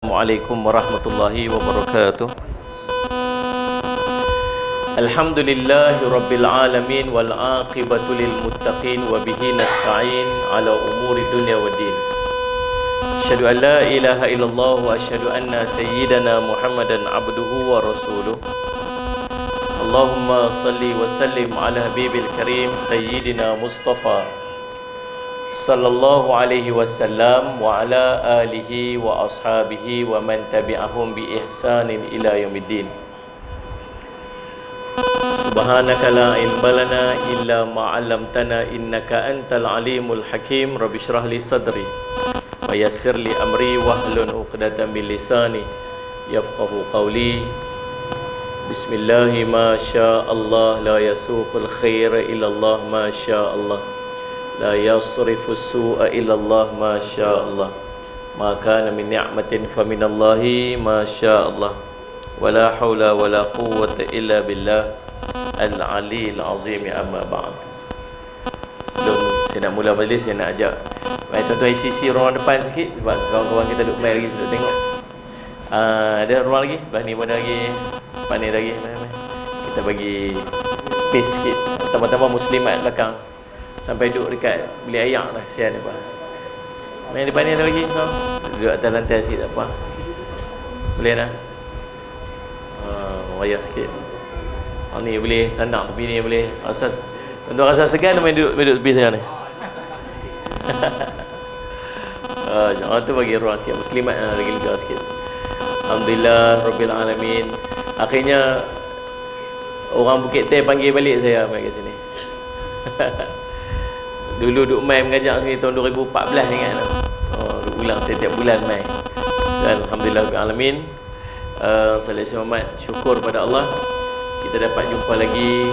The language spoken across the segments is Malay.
Assalamualaikum warahmatullahi wabarakatuh. Alhamdulillahi rabbil alamin wal aqibatu lil muttaqin wa bihi nasta'in ala umuri dunya waddin. Asyhadu an la ilaha illallah wa asyhadu anna sayyidana Muhammadan abduhu wa rasuluh. Allahumma salli wa sallim ala habibil karim sayyidina Mustafa sallallahu alaihi wasallam wa ala alihi wa ashabihi wa man tabi'ahum bi ihsanin ila yaumiddin. Subhanaka la ilma lana illa ma 'allamtana innaka antal alimul hakim. Rabbi shrah li sadri wa yassir li amri wahlul 'uqdatam min lisani yafqahu qawli. Bismillah ma syaa Allah la yasuqul khaira illa Allah ma syaa Allah. La yasrifu su'a illallah ma sya'allah. Ma kana min ni'matin fa minallahi ma sya'allah. Wa la hawla wa la quwwata illa billah al-'aliyyil 'azim. Amma ba'd. Sebelum saya nak mula majlis, saya nak ajak mai tuan-tuan isi ruang depan sikit sebab kawan-kawan kita duduk mai lagi duduk tengok. Ada ruang lagi, belah ni pun ada lagi, depan ni lagi. Kita bagi space sikit. Tambah-tambah muslimat belakang sampai duduk dekat beli ayak lah, sian apa. Main depan ni ada lagi kau. Duduk atas lantai sikit tak apa. Boleh dah. Wayah sikit. Ni boleh sandang tepi ni boleh. Asas untuk rasa segan main duduk tepi saya ni. Jangan tu bagi ruang sikit. Muslimat lagi lega sikit. Alhamdulillah rabbil alamin. Akhirnya orang Bukit Teh panggil balik saya mai kat sini. Dulu duk main mengajak sini tahun 2014 ingat tak? Duk ulang setiap bulan main. Dan alhamdulillah rabbil alamin. Sallallahu Muhammad, syukur pada Allah kita dapat jumpa lagi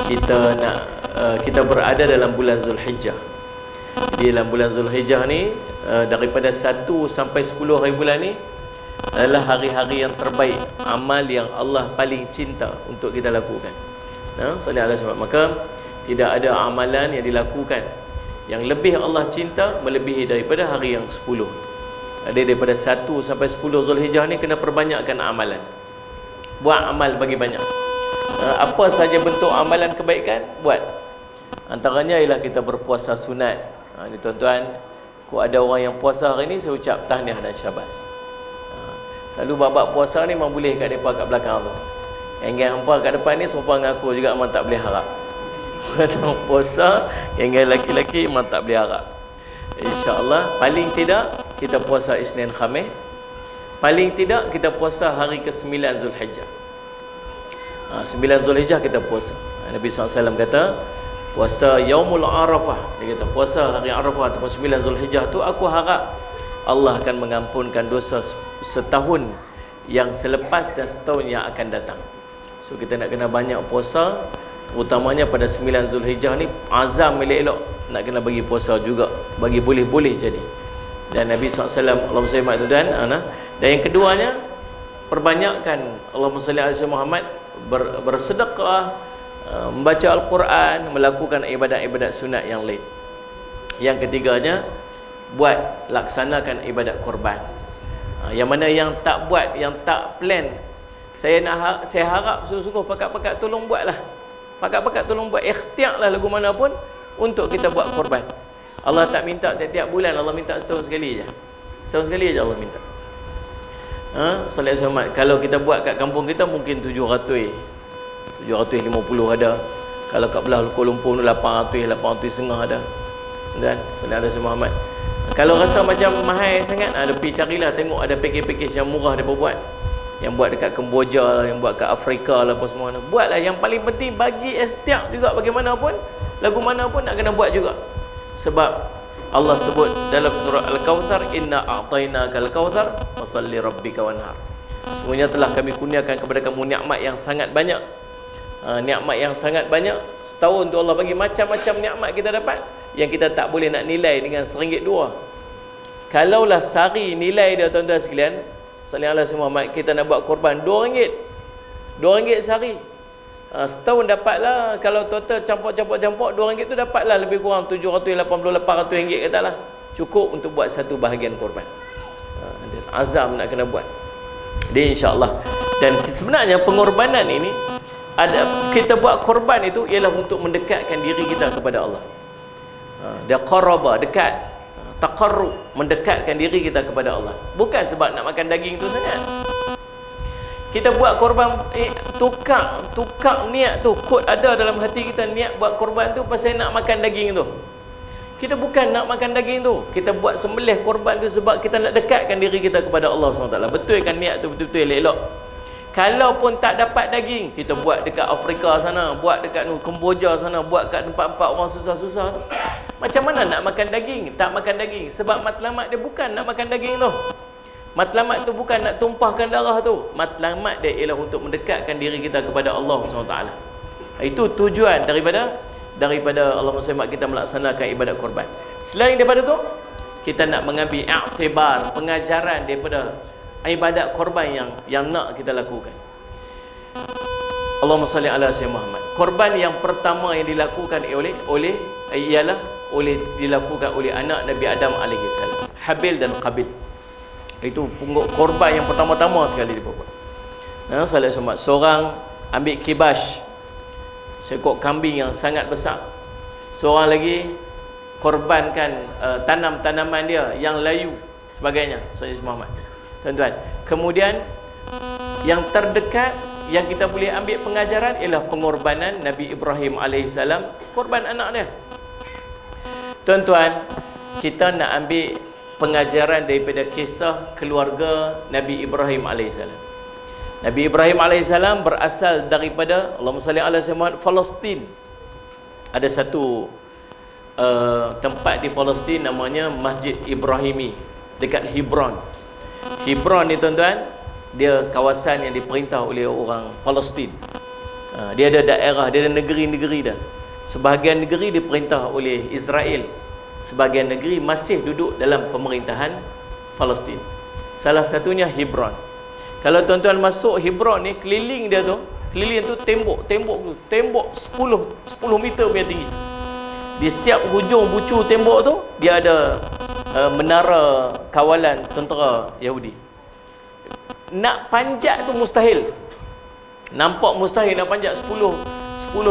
dan kita berada dalam bulan Zulhijjah. Jadi dalam bulan Zulhijjah ni daripada 1 sampai 10 hari bulan ni adalah hari-hari yang terbaik, amal yang Allah paling cinta untuk kita lakukan. Sallallahu alaihi wasallam. Maka tidak ada amalan yang dilakukan yang lebih Allah cinta melebihi daripada hari yang 10. Ada daripada 1 sampai 10 Zulhijjah ni kena perbanyakkan amalan. Buat amal bagi banyak. Apa saja bentuk amalan kebaikan, buat. Antaranya ialah kita berpuasa sunat. Ni tuan-tuan, kau ada orang yang puasa hari ni, saya ucap tahniah dan syabas. Selalu bab puasa ni memang boleh kat depa kat belakang tu. Yang hampa kat depan ni serupa dengan aku juga, memang tak boleh harap. Orang puasa yang lelaki-lelaki memang tak boleh harap. InsyaAllah paling tidak kita puasa Isnin Khamis, paling tidak kita puasa hari ke-9 Zulhijjah. 9 Zulhijjah kita puasa. Nabi SAW kata puasa Yaumul Arafah. Dia kata puasa hari Arafah ataupun 9 Zulhijjah tu, aku harap Allah akan mengampunkan dosa setahun yang selepas dan setahun yang akan datang. So kita nak kena banyak puasa, terutamanya pada 9 Zulhijjah ni, azam elok-elok nak kena bagi puasa juga, bagi boleh-boleh jadi. Dan Nabi SAW, Allahumma salli ala tuan, dan yang keduanya, perbanyakkan Allahumma salli ala Muhammad, bersedekah, membaca Al-Quran, melakukan ibadat-ibadat sunat yang lain. Yang ketiganya, laksanakan ibadat korban. Yang mana yang tak buat, yang tak plan, saya harap sungguh-sungguh pakat-pakat tolong buatlah. Pakat-pakat tolong buat, ikhtiarlah lagu mana pun untuk kita buat korban. Allah tak minta tiap-tiap bulan, Allah minta setahun sekali je. Setahun sekali je Allah minta. Sallallahu alaihi. Kalau kita buat kat kampung kita mungkin 750 ada. Kalau kat belah Kuala Lumpur 800 ada. Dan sallallahu alaihi Muhammad. Kalau rasa macam mahal sangat, ada pergi carilah, tengok ada pakej-pakej yang murah dia buat. Yang buat dekat Kemboja lah, yang buat kat Afrika lah, apa semua. Buatlah, yang paling penting bagi ikhtiar juga, bagaimanapun, lagu mana pun nak kena buat juga. Sebab Allah sebut dalam surah Al-Kawthar, inna a'tainakal kawthar fasalli rabbika wanhar. Semuanya telah kami kurniakan kepada kamu nikmat yang sangat banyak. Nikmat yang sangat banyak. Setahun tu Allah bagi macam-macam nikmat kita dapat, yang kita tak boleh nak nilai dengan RM1 2. Kalaulah sehari nilai dia tuan-tuan sekalian, sallallahu alaihi Muhammad, kita nak buat korban RM2. RM2 sehari. Setahun dapatlah, kalau total campur RM2 tu dapatlah lebih kurang 780-800 ringgit katalah. Cukup untuk buat satu bahagian korban. azam nak kena buat. Jadi insya-Allah. Dan sebenarnya pengorbanan ini kita buat korban itu ialah untuk mendekatkan diri kita kepada Allah. Dia qaraba, dekat. Taqarrub, mendekatkan diri kita kepada Allah. Bukan sebab nak makan daging tu sangat. Kita buat korban, tukar niat tu, kod ada dalam hati kita niat buat korban tu pasal nak makan daging tu. Kita bukan nak makan daging tu. Kita buat sembelih korban tu sebab kita nak dekatkan diri kita kepada Allah SWT. Betulkan niat tu betul-betul elok-elok. Kalau pun tak dapat daging, kita buat dekat Afrika sana, buat dekat Kemboja sana, buat kat tempat-tempat orang susah-susah tu. Macam mana nak makan daging? Tak makan daging. Sebab matlamat dia bukan nak makan daging tu. Matlamat tu bukan nak tumpahkan darah tu. Matlamat dia ialah untuk mendekatkan diri kita kepada Allah SWT. Itu tujuan daripada Allah SWT kita melaksanakan ibadat korban. Selain daripada tu, kita nak mengambil i'tibar, pengajaran daripada ibadat korban yang nak kita lakukan. Allahumma salli ala sayyidina Muhammad. Korban yang pertama yang dilakukan dilakukan oleh anak Nabi Adam alaihi salam, Habil dan Qabil. Itu korban yang pertama-tama sekali dibuat. Sallallahu alaihi wasallam seorang ambil kibash, seekor kambing yang sangat besar. Seorang lagi korbankan tanam-tanaman dia yang layu sebagainya. Sallallahu Muhammad. Tuan-tuan, kemudian yang terdekat yang kita boleh ambil pengajaran ialah pengorbanan Nabi Ibrahim alaihissalam, korban anak dia. Tuan-tuan, kita nak ambil pengajaran daripada kisah keluarga Nabi Ibrahim alaihissalam. Nabi Ibrahim alaihissalam berasal daripada, Allahumma salli ala sayyidina Palestin. Ada satu tempat di Palestin namanya Masjid Ibrahimi dekat Hebron. Hebron ni tuan-tuan, dia kawasan yang diperintah oleh orang Palestin. Dia ada daerah, dia ada negeri-negeri dah. Sebahagian negeri diperintah oleh Israel, sebahagian negeri masih duduk dalam pemerintahan Palestin. Salah satunya Hebron. Kalau tuan-tuan masuk Hebron ni, keliling dia tu, keliling tu tembok 10 meter punya tinggi. Di setiap hujung bucu tembok tu dia ada menara kawalan tentera Yahudi. Nak panjat tu mustahil. Nampak mustahil nak panjat 10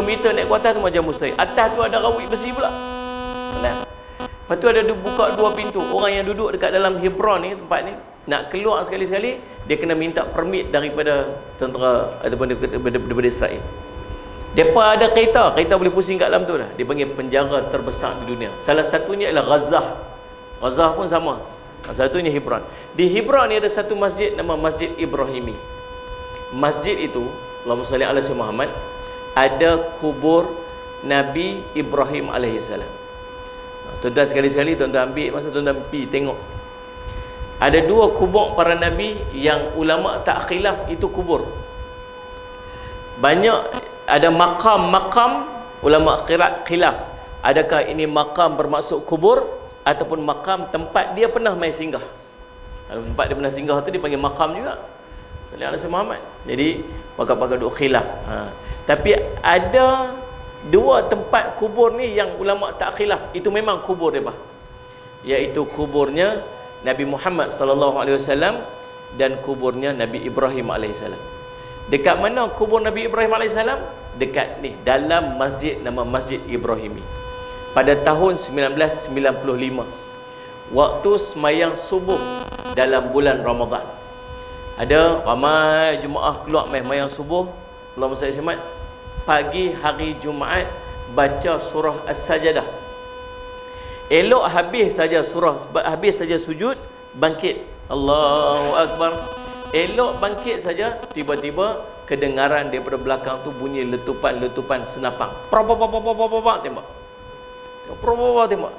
meter naik ke atas tu macam mustahil. Atas tu ada rawit besi pula. Lepas tu ada buka dua pintu. Orang yang duduk dekat dalam Hebron ni, tempat ni, nak keluar sekali-sekali dia kena minta permit daripada tentera ataupun daripada Israel. Depa ada kereta boleh pusing kat dalam tu dah. Dia panggil penjara terbesar di dunia. Salah satunya ialah Gaza. Gaza pun sama. Salah satunya Hebron. Di Hebron ni ada satu masjid nama Masjid Ibrahimi. Masjid itu, Allahumma salli ala sayyidina Muhammad, ada kubur Nabi Ibrahim alaihissalam. Tuan-tuan sekali-sekali tuan-tuan ambil masa tuan-tuan pergi tengok. Ada dua kubur para nabi yang ulama tak khilaf itu kubur. Banyak ada makam ulama khilaf. Adakah ini makam bermaksud kubur ataupun makam tempat dia pernah main singgah? Kalau tempat dia pernah singgah tu dipanggil makam juga. Sallallahu alaihi Muhammad. Jadi pakar-pakar duk khilaf. Tapi ada dua tempat kubur ni yang ulama tak khilaf, itu memang kubur dia, iaitu kuburnya Nabi Muhammad sallallahu alaihi wasallam dan kuburnya Nabi Ibrahim alaihissalam. Dekat mana kubur Nabi Ibrahim alaihissalam? Dekat ni, dalam masjid nama Masjid Ibrahimi. Pada tahun 1995, waktu semayang subuh dalam bulan Ramadan, ada ramai jemaah keluar mayang subuh. Allahumma salli alaihi wasallam. Pagi hari Jumaat baca surah As-Sajdah. Elok habis saja sujud, bangkit, Allahu Akbar. Elok bangkit saja, tiba-tiba kedengaran daripada belakang tu bunyi letupan senapang. Tembak. Tembak.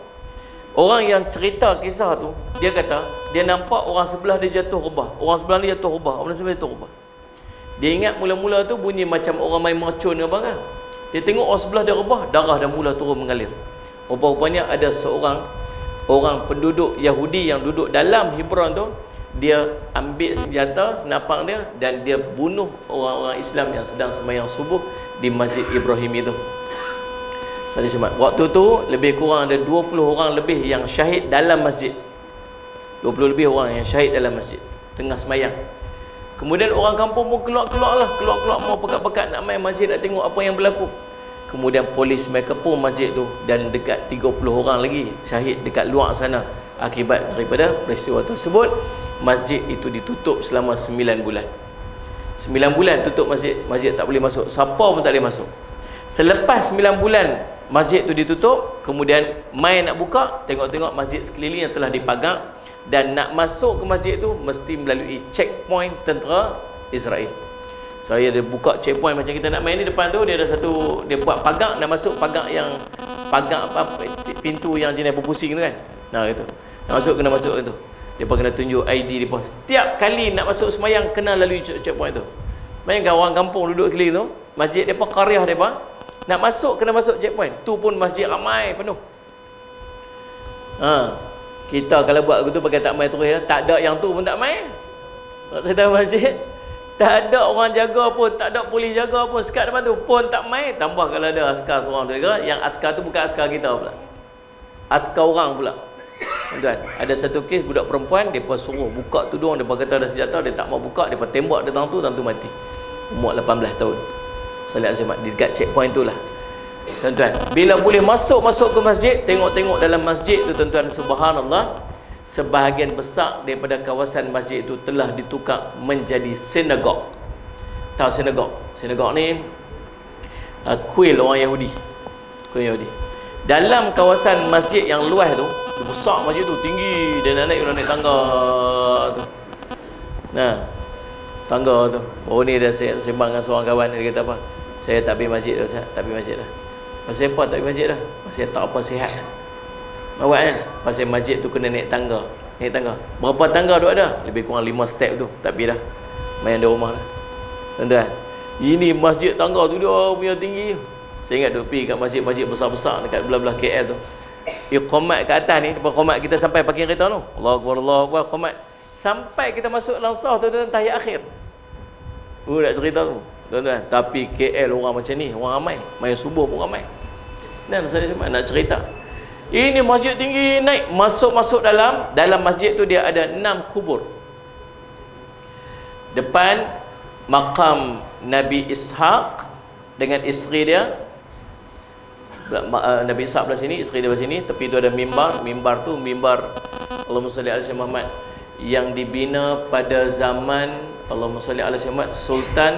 Orang yang cerita kisah tu, dia kata dia nampak orang sebelah dia jatuh rebah. Orang sebelah dia jatuh rebah. Dia ingat mula-mula tu bunyi macam orang main mercun ke apa kan. Dia tengok orang sebelah dia rebah, darah dah mula turun mengalir. Rupa-rupanya ada seorang orang penduduk Yahudi yang duduk dalam Hebron tu, dia ambil senjata senapang dia dan dia bunuh orang-orang Islam yang sedang sembahyang subuh di Masjid Ibrahim itu. Waktu tu lebih kurang ada 20 orang lebih yang syahid dalam masjid. 20 lebih orang yang syahid dalam masjid. tengah semayang. Kemudian orang kampung pun keluar mau pekat-pekat nak main masjid, nak tengok apa yang berlaku. Kemudian polis mai kepung masjid tu, dan dekat 30 orang lagi syahid dekat luar sana akibat daripada peristiwa tersebut. Masjid itu ditutup selama 9 bulan. 9 bulan tutup masjid, masjid tak boleh masuk, siapa pun tak boleh masuk. Selepas 9 bulan masjid tu ditutup, kemudian mai nak buka, tengok-tengok masjid sekeliling yang telah dipagar, dan nak masuk ke masjid tu mesti melalui checkpoint tentera Israel. Saya dia buka checkpoint macam kita nak main ni, depan tu dia ada satu, dia buat pagar, nak masuk pagar yang pagar apa, pintu yang jenis berpusing tu kan. Nah gitu. Nak masuk kena masuk tu. Depa kena tunjuk ID depa. Setiap kali nak masuk semayang kena lalui checkpoint tu. Bayangkan orang kampung duduk sekeliling tu, masjid depa, qaryah depa, nak masuk kena masuk checkpoint. Tu pun masjid ramai penuh. Kita kalau buat begitu pakai tak main terus ya, tak ada yang tu pun tak main. Kita masjid tak ada orang jaga pun, tak ada polis jaga pun, sekat depan tu pun tak main. Tambah kalau ada askar seorang tu jaga, yang askar tu bukan askar kita pula, askar orang pula. Tuan, ada satu kes budak perempuan, depa suruh buka tudung, depa kata ada senjata, dia tak mau buka, depa tembak dia tu mati. Umur 18 tahun. Salat Jumaat di dekat checkpoint tu lah. Tuan-tuan, bila boleh masuk ke masjid, tengok-tengok dalam masjid tu tuan-tuan, subhanallah, sebahagian besar daripada kawasan masjid itu telah ditukar menjadi sinagog. Tahu sinagog? Sinagog ni kuil orang Yahudi. Kuil Yahudi. Dalam kawasan masjid yang luas tu, besar masjid tu, tinggi, dia nak naik tangga tu. Nah, tangga tu. Baru ni dah saya sembang dengan seorang kawan, dia kata apa? Saya tak pergi masjid dah, Ustaz. Tak pergi masjid dah. Pasal apa tak pergi masjid dah? Pasal tak apa sihat. Awaknya, pasal masjid tu kena naik tangga. Naik tangga. Berapa tangga tu ada? Lebih kurang 5 step tu. Tak pergi dah. Main di rumah dah. Tuan-tuan, ini masjid tangga tu dia punya tinggi. Saya ingat duk pergi kat masjid-masjid besar-besar dekat belah-belah KL tu. Qomat kat atas ni, depan qomat kita sampai parking kereta tu. Allahu Akbar, Allahu Akbar, qomat. Sampai kita masuk langsung tuan-tuan, tahiyat akhir. Nak cerita tu. Tuan-tuan, tapi KL orang macam ni, orang ramai. Main subuh pun ramai. Dan saya cuma nak cerita. Ini masjid tinggi, naik, masuk dalam masjid tu dia ada 6 kubur. Depan makam Nabi Ishaq dengan isteri dia. Nabi Ishaq belah sini, isteri dia belah sini. Tepi tu ada mimbar. Mimbar tu mimbar Allahumma salli ala Sayyidina Muhammad yang dibina pada zaman Allahumma salli ala Sayyidina Muhammad Sultan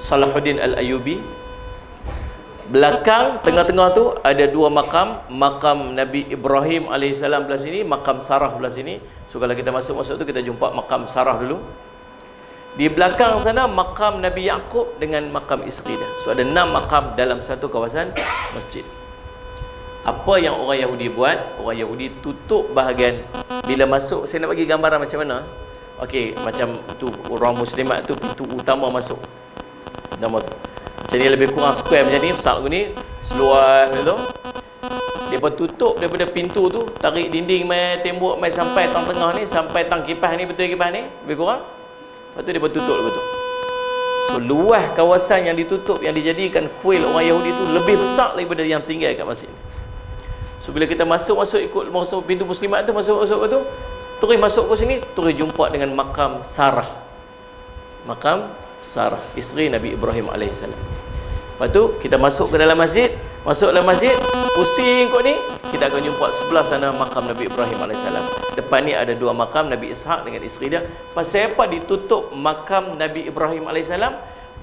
Salahuddin Al-Ayyubi. Belakang, tengah-tengah tu ada 2 makam. Makam Nabi Ibrahim AS belah sini, makam Sarah belah sini. So kalau kita masuk tu kita jumpa makam Sarah dulu. Di belakang sana makam Nabi Yaqub dengan makam isteri dia. So ada 6 makam dalam satu kawasan masjid. Apa yang orang Yahudi buat? Orang Yahudi tutup bahagian. Bila masuk, saya nak bagi gambaran macam mana. Okey, macam tu orang muslimat tu pintu utama masuk. Nama tu. Jadi lebih kurang square macam ni, besar ni, seluas tu. Depa tutup daripada pintu tu, tarik dinding mai, tembok mai sampai tang tengah ni, sampai tang kipas ni, betul kipas ni, lebih kurang. Lepas tu depa tutup betul. So luas kawasan yang ditutup, yang dijadikan kuil orang Yahudi tu lebih besar daripada yang tinggal kat masjid ni. So bila kita masuk ikut masuk pintu muslimat tu, masuk tu, terus masuk ke sini, terus jumpa dengan makam Sarah. Makam Sarah, isteri Nabi Ibrahim AS. Lepas tu kita masuk ke dalam masjid. Masuk dalam masjid, pusing kot ni, kita akan jumpa sebelah sana makam Nabi Ibrahim AS. Depan ni ada 2 makam Nabi Ishaq dengan isteri dia. Pasal apa ditutup makam Nabi Ibrahim AS?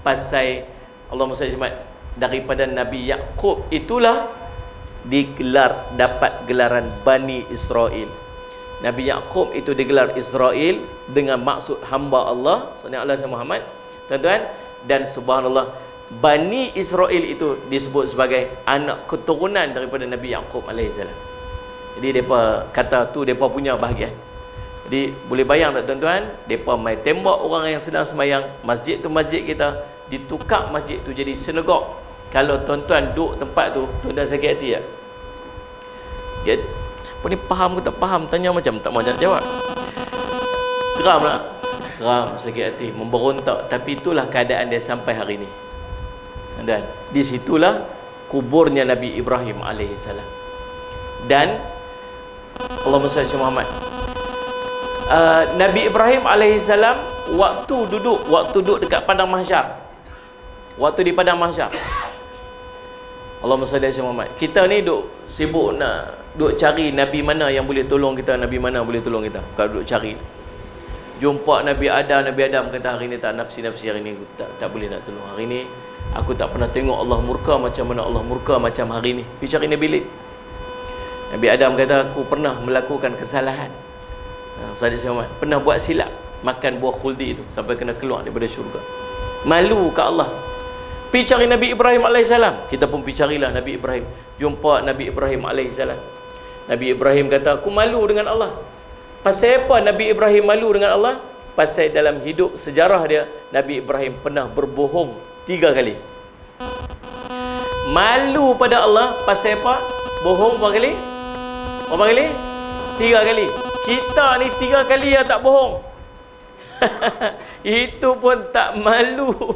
Pasal Allahumma salli alaihi daripada Nabi Yaqub itulah digelar, dapat gelaran Bani Israel. Nabi Yaqub itu digelar Israel dengan maksud hamba Allah, sallallahu alaihi Muhammad. Tuan-tuan, dan subhanallah, Bani Israel itu disebut sebagai anak keturunan daripada Nabi Yaqub alaihissalam. Jadi mereka kata tu mereka punya bahagian. Jadi boleh bayang tak tuan-tuan, mereka mai tembak orang yang sedang semayang. Masjid tu masjid kita, ditukar masjid tu jadi sinagog. Kalau tuan-tuan duduk tempat tu, tuan-tuan sakit hati tak? Apa ni, faham ke tak faham? Tanya macam tak mahu nak jawab. Geram tak? Geram, sakit hati, memberontak. Tapi itulah keadaan dia sampai hari ni. Dan di situlah kuburnya Nabi Ibrahim alaihissalam. Dan Allahumma salli ala Muhammad, Nabi Ibrahim alaihissalam waktu duduk dekat padang mahsyar, waktu di padang mahsyar, Allahumma salli ala Muhammad, kita ni duk sibuk nak duk cari Nabi mana yang boleh tolong kita, Nabi mana boleh tolong kita. Kalau duk cari, jumpa Nabi Adam kata hari ni tak nafsi-nafsi, hari ni aku tak boleh nak tolong, hari ni aku tak pernah tengok Allah murka macam mana Allah murka macam hari ni. Pergi cari Nabi Lut. Nabi Adam kata aku pernah melakukan kesalahan, pernah buat silap, makan buah khuldi itu sampai kena keluar daripada syurga. Malu ke Allah. Pergi cari Nabi Ibrahim alaihissalam. Kita pun pergi carilah Nabi Ibrahim. Jumpa Nabi Ibrahim alaihissalam. Nabi Ibrahim kata aku malu dengan Allah. Pasal apa Nabi Ibrahim malu dengan Allah? Pasal dalam hidup sejarah dia, Nabi Ibrahim pernah berbohong 3 kali. Malu pada Allah pasal apa? Bohong berapa kali? Berapa kali? 3 kali. Kita ni 3 kali yang tak bohong. Itu pun tak malu.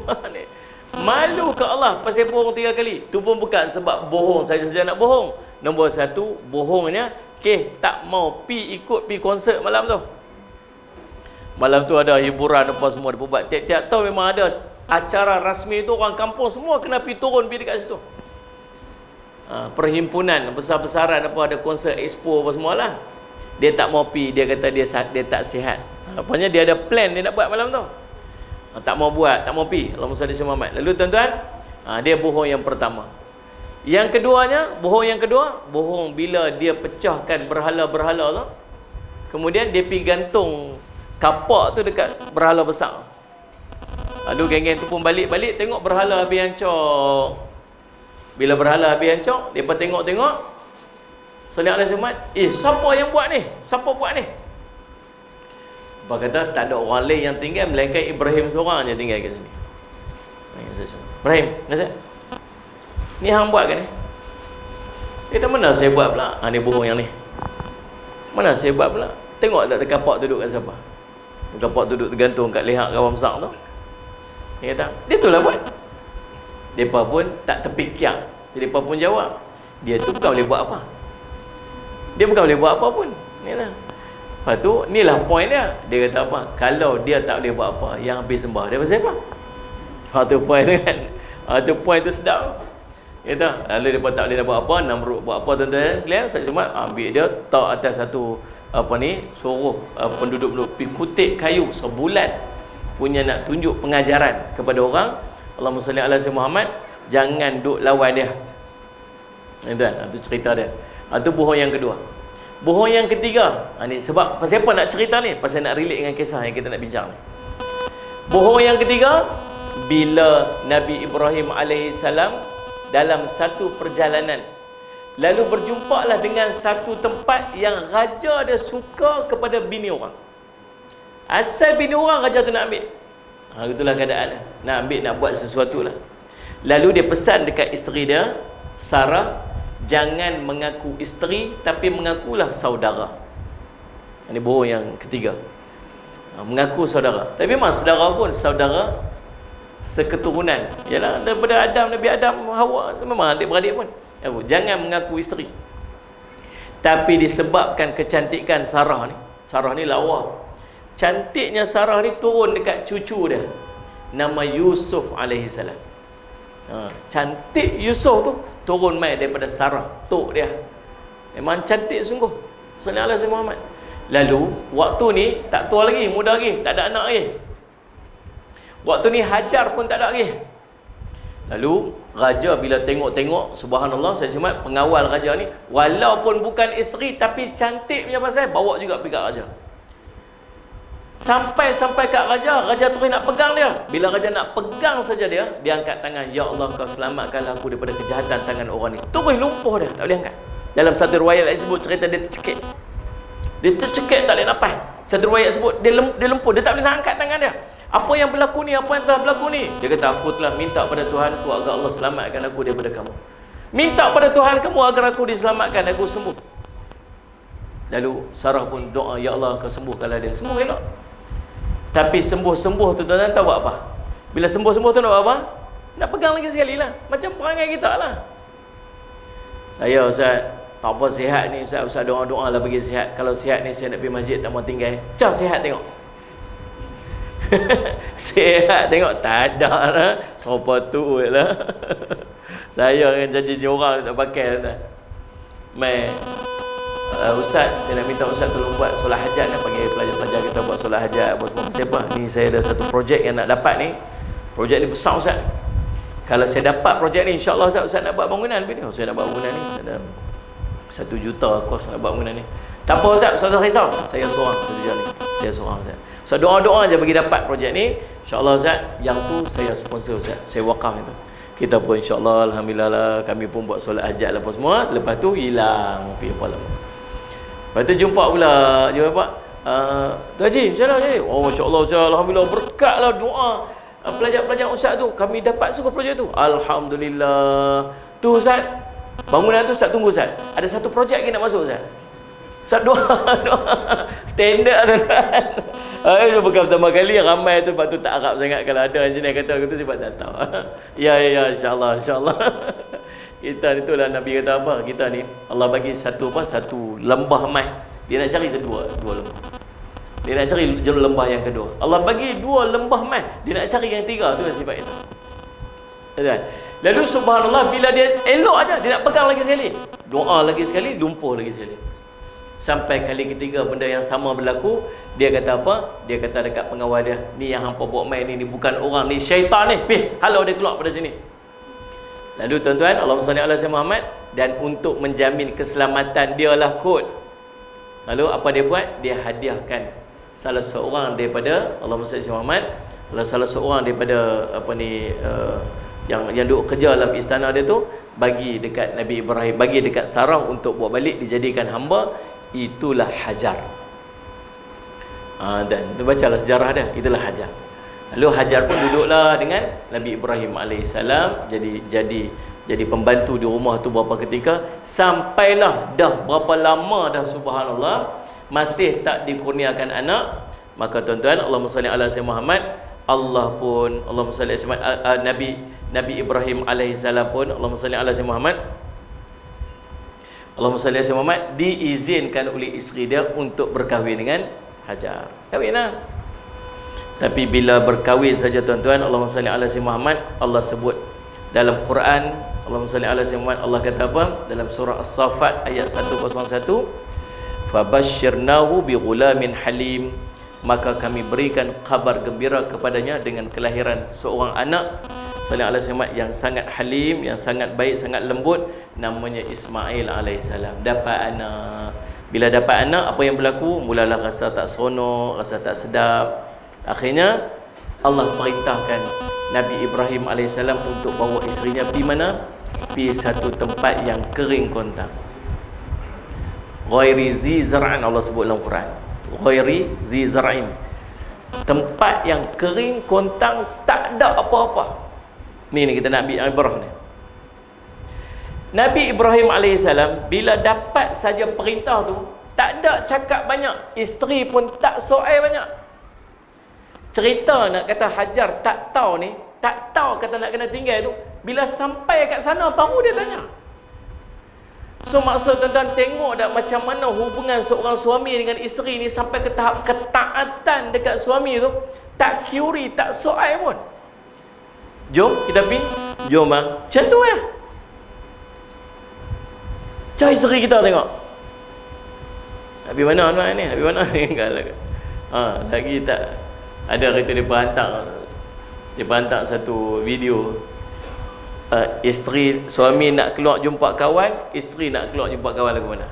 Malu ke Allah pasal bohong 3 kali. Tu pun bukan sebab bohong saja nak bohong. Nombor 1, bohongnya tak mau ikut konsert malam tu. Malam tu ada hiburan apa semua dia buat. Tiap-tiap tahun memang ada acara rasmi tu, orang kampung semua kena pergi turun pergi dekat situ. Perhimpunan besar-besaran apa, ada konsert expo apa semualah. Dia tak mau pergi, dia kata dia tak sihat. Apanya dia ada plan dia nak buat malam tu. Tak mau buat, tak mau pergi. Allahumma salli ala Muhammad. Lalu tuan-tuan, dia bohong yang pertama. Yang keduanya, bohong bila dia pecahkan berhala-berhala tu. Kemudian dia pergi gantung kapak tu dekat berhala besar. Lalu geng-geng tu pun balik-balik tengok berhala habis hancur. Bila berhala habis hancur, depa tengok-tengok. Sallallahu alaihi wasallam, siapa yang buat ni? Siapa buat ni? Apa kata tak ada orang lain yang tinggal melainkan Ibrahim seorang je tinggal kat sini. Ibrahim, nasihat. Ni hang buat ke ni? Kata mana saya buat pula? Ni bohong yang ni. Mana saya buat pula? Tengok tak kapak duduk kat siapa? Kapak duduk tergantung kat leher kawan besar tu. Dia kata, dia tu lah buat. Mereka pun tak terfikir. Jadi mereka pun jawab, dia tu bukan boleh buat apa. Dia bukan boleh buat apa pun. Inilah. Lepas tu, inilah point dia. Dia kata apa? Kalau dia tak boleh buat apa, yang habis sembah dia pasal apa? Tu point tu kan. Tu point tu sedap. Dia kata, lalu mereka tak boleh nak buat apa, Namrud buat apa tuan-tuan sekalian, saya cuma ambil dia, tak atas satu suruh penduduk-penduduk pergi kutip kayu sebulan punya nak tunjuk pengajaran kepada orang. Allahumma salli ala Muhammad, jangan duk lawan dia. Itu cerita dia. Itu bohong yang kedua. Bohong yang ketiga, ni sebab pasal apa nak cerita ni? Pasal nak relate dengan kisah yang kita nak bincang ni. Bohong yang ketiga, bila Nabi Ibrahim alaihissalam dalam satu perjalanan, lalu berjumpalah dengan satu tempat yang raja dia suka kepada bini orang. Asal bini orang raja tu nak ambil. Itulah keadaan. Nak ambil, nak buat sesuatu lah. Lalu dia pesan dekat isteri dia, Sarah, jangan mengaku isteri, tapi mengakulah saudara. Ini bohong yang ketiga. Mengaku saudara. Tapi memang saudara pun saudara seketurunan. Yalah, daripada Adam, Nabi Adam, Hawa, memang adik-beradik pun. Jangan mengaku isteri. Tapi disebabkan kecantikan Sarah ni lawa. Cantiknya Sarah ni turun dekat cucu dia, nama Yusuf alaihissalam. Cantik Yusuf tu turun mai daripada Sarah, tok dia. Memang cantik sungguh. Sallallahu alaihi Muhammad. Lalu waktu ni tak tua lagi, muda lagi, tak ada anak lagi. Waktu ni Hajar pun tak ada lagi. Lalu raja bila tengok-tengok, subhanallah, saya cuma pengawal raja ni, walaupun bukan isteri tapi cantik punya pasal, bawa juga pergi kat raja. Sampai kat raja terus nak pegang dia. Bila raja nak pegang saja dia angkat tangan, ya Allah, kau selamatkanlah aku daripada kejahatan tangan orang ni. Terus lumpuh dia, tak boleh angkat. Dalam satu riwayat lain sebut cerita dia tercekik. Dia tercekik, tak boleh nafas. Satu riwayat sebut dia lumpuh, dia tak boleh nak angkat tangan dia. Apa yang berlaku ni? Apa yang telah berlaku ni? Dia kata, aku telah minta pada Tuhanku agar Allah selamatkan aku daripada kamu. Minta pada Tuhan kamu agar aku diselamatkan, aku sembuh. Lalu Sarah pun doa, ya Allah, kau sembuhkanlah dia. Sembuh elok. Tapi sembuh-sembuh tu tuan-tuan tahu buat apa? Bila sembuh-sembuh tu nak buat apa? Nak pegang lagi sekali lah. Macam perangai kita lah. Saya Ustaz, Tak apa sihat ni Ustaz doa-doa lah bagi sihat. Kalau sihat ni saya nak pergi masjid tak mau tinggal. Cak sihat tengok. Sihat tengok tak ada lah. Sopa tu lah. Saya dengan janji orang tak pakai lah. Ustaz, saya nak minta Ustaz tolong buat solat hajat nak panggil pelajar-pelajar kita buat solat hajat apa semua. Siapa? Ni saya ada satu projek yang nak dapat ni. Projek ni besar Ustaz. Kalau saya dapat projek ni insya-Allah Ustaz nak buat bangunan ni. Saya nak buat bangunan ni ada 1 juta kos nak buat bangunan ni. Tak apa Ustaz risau. Saya seorang kerja ni. Saya seorang Ustaz. So doa-doa je bagi dapat projek ni. Insya-Allah Ustaz, yang tu saya sponsor Ustaz. Saya wakaf itu. Kita pun insya-Allah alhamdulillah lah, kami pun buat solat hajat lah apa semua. Lepas tu hilang pergi apa lama. Lepas tu jumpa pula Pak. Tu Haji, macam mana Haji? Oh masya-Allah Ustaz, alhamdulillah berkatlah doa pelajar-pelajar Ustaz tu. Kami dapat semua projek tu. Alhamdulillah. Tu Ustaz, bangunan tu Ustaz tunggu Ustaz. Ada satu projek lagi nak masuk Ustaz. Ustaz doa. Standard tuan-tuan. Dia bukan pertama kali ramai tu, lepas tu tak harap sangat kalau ada engineer kata aku tu sebab tak tahu. Ya insya-Allah. Kita ni tu lah Nabi kata apa? Kita ni Allah bagi satu lembah emas. Dia nak cari dua lembah. Dia nak cari lembah yang kedua. Allah bagi 2 lembah emas. Dia nak cari yang 3 tu sifat itu. Lalu subhanallah bila dia elok aja, dia nak pegang lagi sekali. Doa lagi sekali, lumpuh lagi sekali. Sampai kali ketiga benda yang sama berlaku, dia kata apa? Dia kata dekat pengawal dia, ni yang hampa buat main ni bukan orang, ni syaitan ni. Halau dia keluar pada sini. Lalu tuan-tuan, Allahumma salli ala sayyidina Muhammad, dan untuk menjamin keselamatan dialah kot. Lalu apa dia buat? Dia hadiahkan salah seorang daripada Allahumma salli ala Muhammad, salah seorang daripada yang duduk kerja dalam istana dia tu, bagi dekat Nabi Ibrahim, bagi dekat Sarah untuk buat balik dijadikan hamba. Itulah Hajar. Dan kita bacalah sejarah dia, itulah Hajar. Lalu Hajar pun duduklah dengan Nabi Ibrahim alaihissalam, jadi pembantu di rumah tu berapa ketika, sampailah dah berapa lama dah subhanallah masih tak dikurniakan anak. Maka tuan-tuan, Allahumma salli ala sayyidina Muhammad, Allahumma salli ala Nabi Ibrahim alaihissalam pun, Allahumma salli ala sayyidina Muhammad, Allahumma salli ala sayyidina Muhammad, diizinkan oleh isteri dia untuk berkahwin dengan Hajar. Kahwinlah. Tapi bila berkahwin saja tuan-tuan, Allahumma salli ala sayyidina Muhammad, Allah sebut dalam Quran, Allahumma salli ala sayyidina Muhammad, Allah kata apa? Dalam surah As-Saffat ayat 101, fabashshirnahu bighulamin halim, maka kami berikan kabar gembira kepadanya dengan kelahiran seorang anak sallallahu alaihi wasallam yang sangat halim, yang sangat baik, sangat lembut, namanya Ismail alaihissalam. Dapat anak. Bila dapat anak, apa yang berlaku? Mulalah rasa tak seronok, rasa tak sedap. Akhirnya Allah perintahkan Nabi Ibrahim alaihissalam untuk bawa isterinya pergi mana? Pergi satu tempat yang kering kontang. Ghairi zi zar'an, Allah sebut dalam Quran. Ghairi zi zar'in. Tempat yang kering kontang, tak ada apa-apa. Ni kita nak ambil ibrah ni. Nabi Ibrahim alaihissalam bila dapat saja perintah tu, tak ada cakap banyak, isteri pun tak soal banyak. Cerita nak kata Hajar tak tahu ni, tak tahu kata nak kena tinggal tu, bila sampai kat sana baru dia tanya. So maksud tuan-tuan tengok tak macam mana hubungan seorang suami dengan isteri ni sampai ke tahap ketaatan dekat suami tu, tak curi, tak soal pun. Jom kita pergi. Jom bang. Macam tu ya. Cari isteri kita tengok. Nak pergi mana anak ni? Nak pergi mana ni? Lagi tak. Ada kereta dia hantar satu video. Isteri, suami nak keluar jumpa kawan, isteri nak keluar jumpa kawan lagu mana?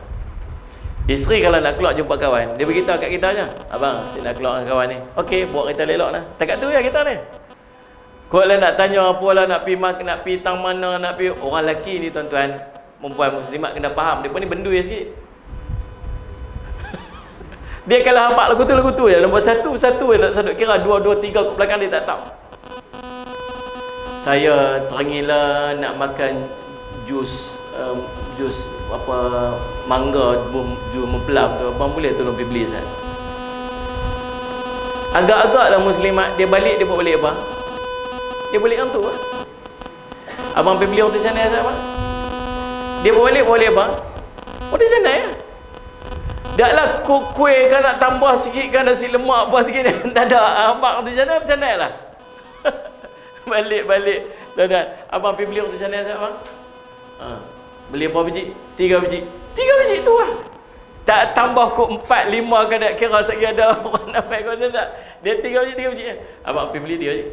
Isteri kalau nak keluar jumpa kawan, dia beritahu kat kita je. Abang, saya nak keluar dengan kawan ni. Okey, bawa kereta elok lah. Takat tu ya kita ni. Kau lah nak tanya apa lah, nak pergi tang mana, nak pergi. Orang lelaki ni tuan-tuan, perempuan muslimat kena faham, dia pun ni bendui sikit. Dia kalau hafal lagu tu je, nombor satu je tak sadut kira, 2, 3 ke belakang dia tak tahu. Saya terangilah nak makan jus apa mangga, jus mempelap tu, abang boleh tolong pergi beli Ustaz. Agak-agaklah muslimat, dia balik, dia buat balik apa? Dia balik yang tu lah. Abang pergi beli roti canai Ustaz apa? Dia buat balik apa? Roti canai ya. Taklah kuih kan nak tambah sikit kan nasi lemak apa sikit ni. Tak ada. Abang roti canai macam mana lah. Balik. Tuan-tuan, abang pergi beli roti canai tak abang? Beli berapa biji? 3 biji. 3 biji tu lah. Tak tambah kok 4, 5 kan nak kira sekali ada orang nak main kau tak. Dia 3 biji. Abang pergi beli 3 biji.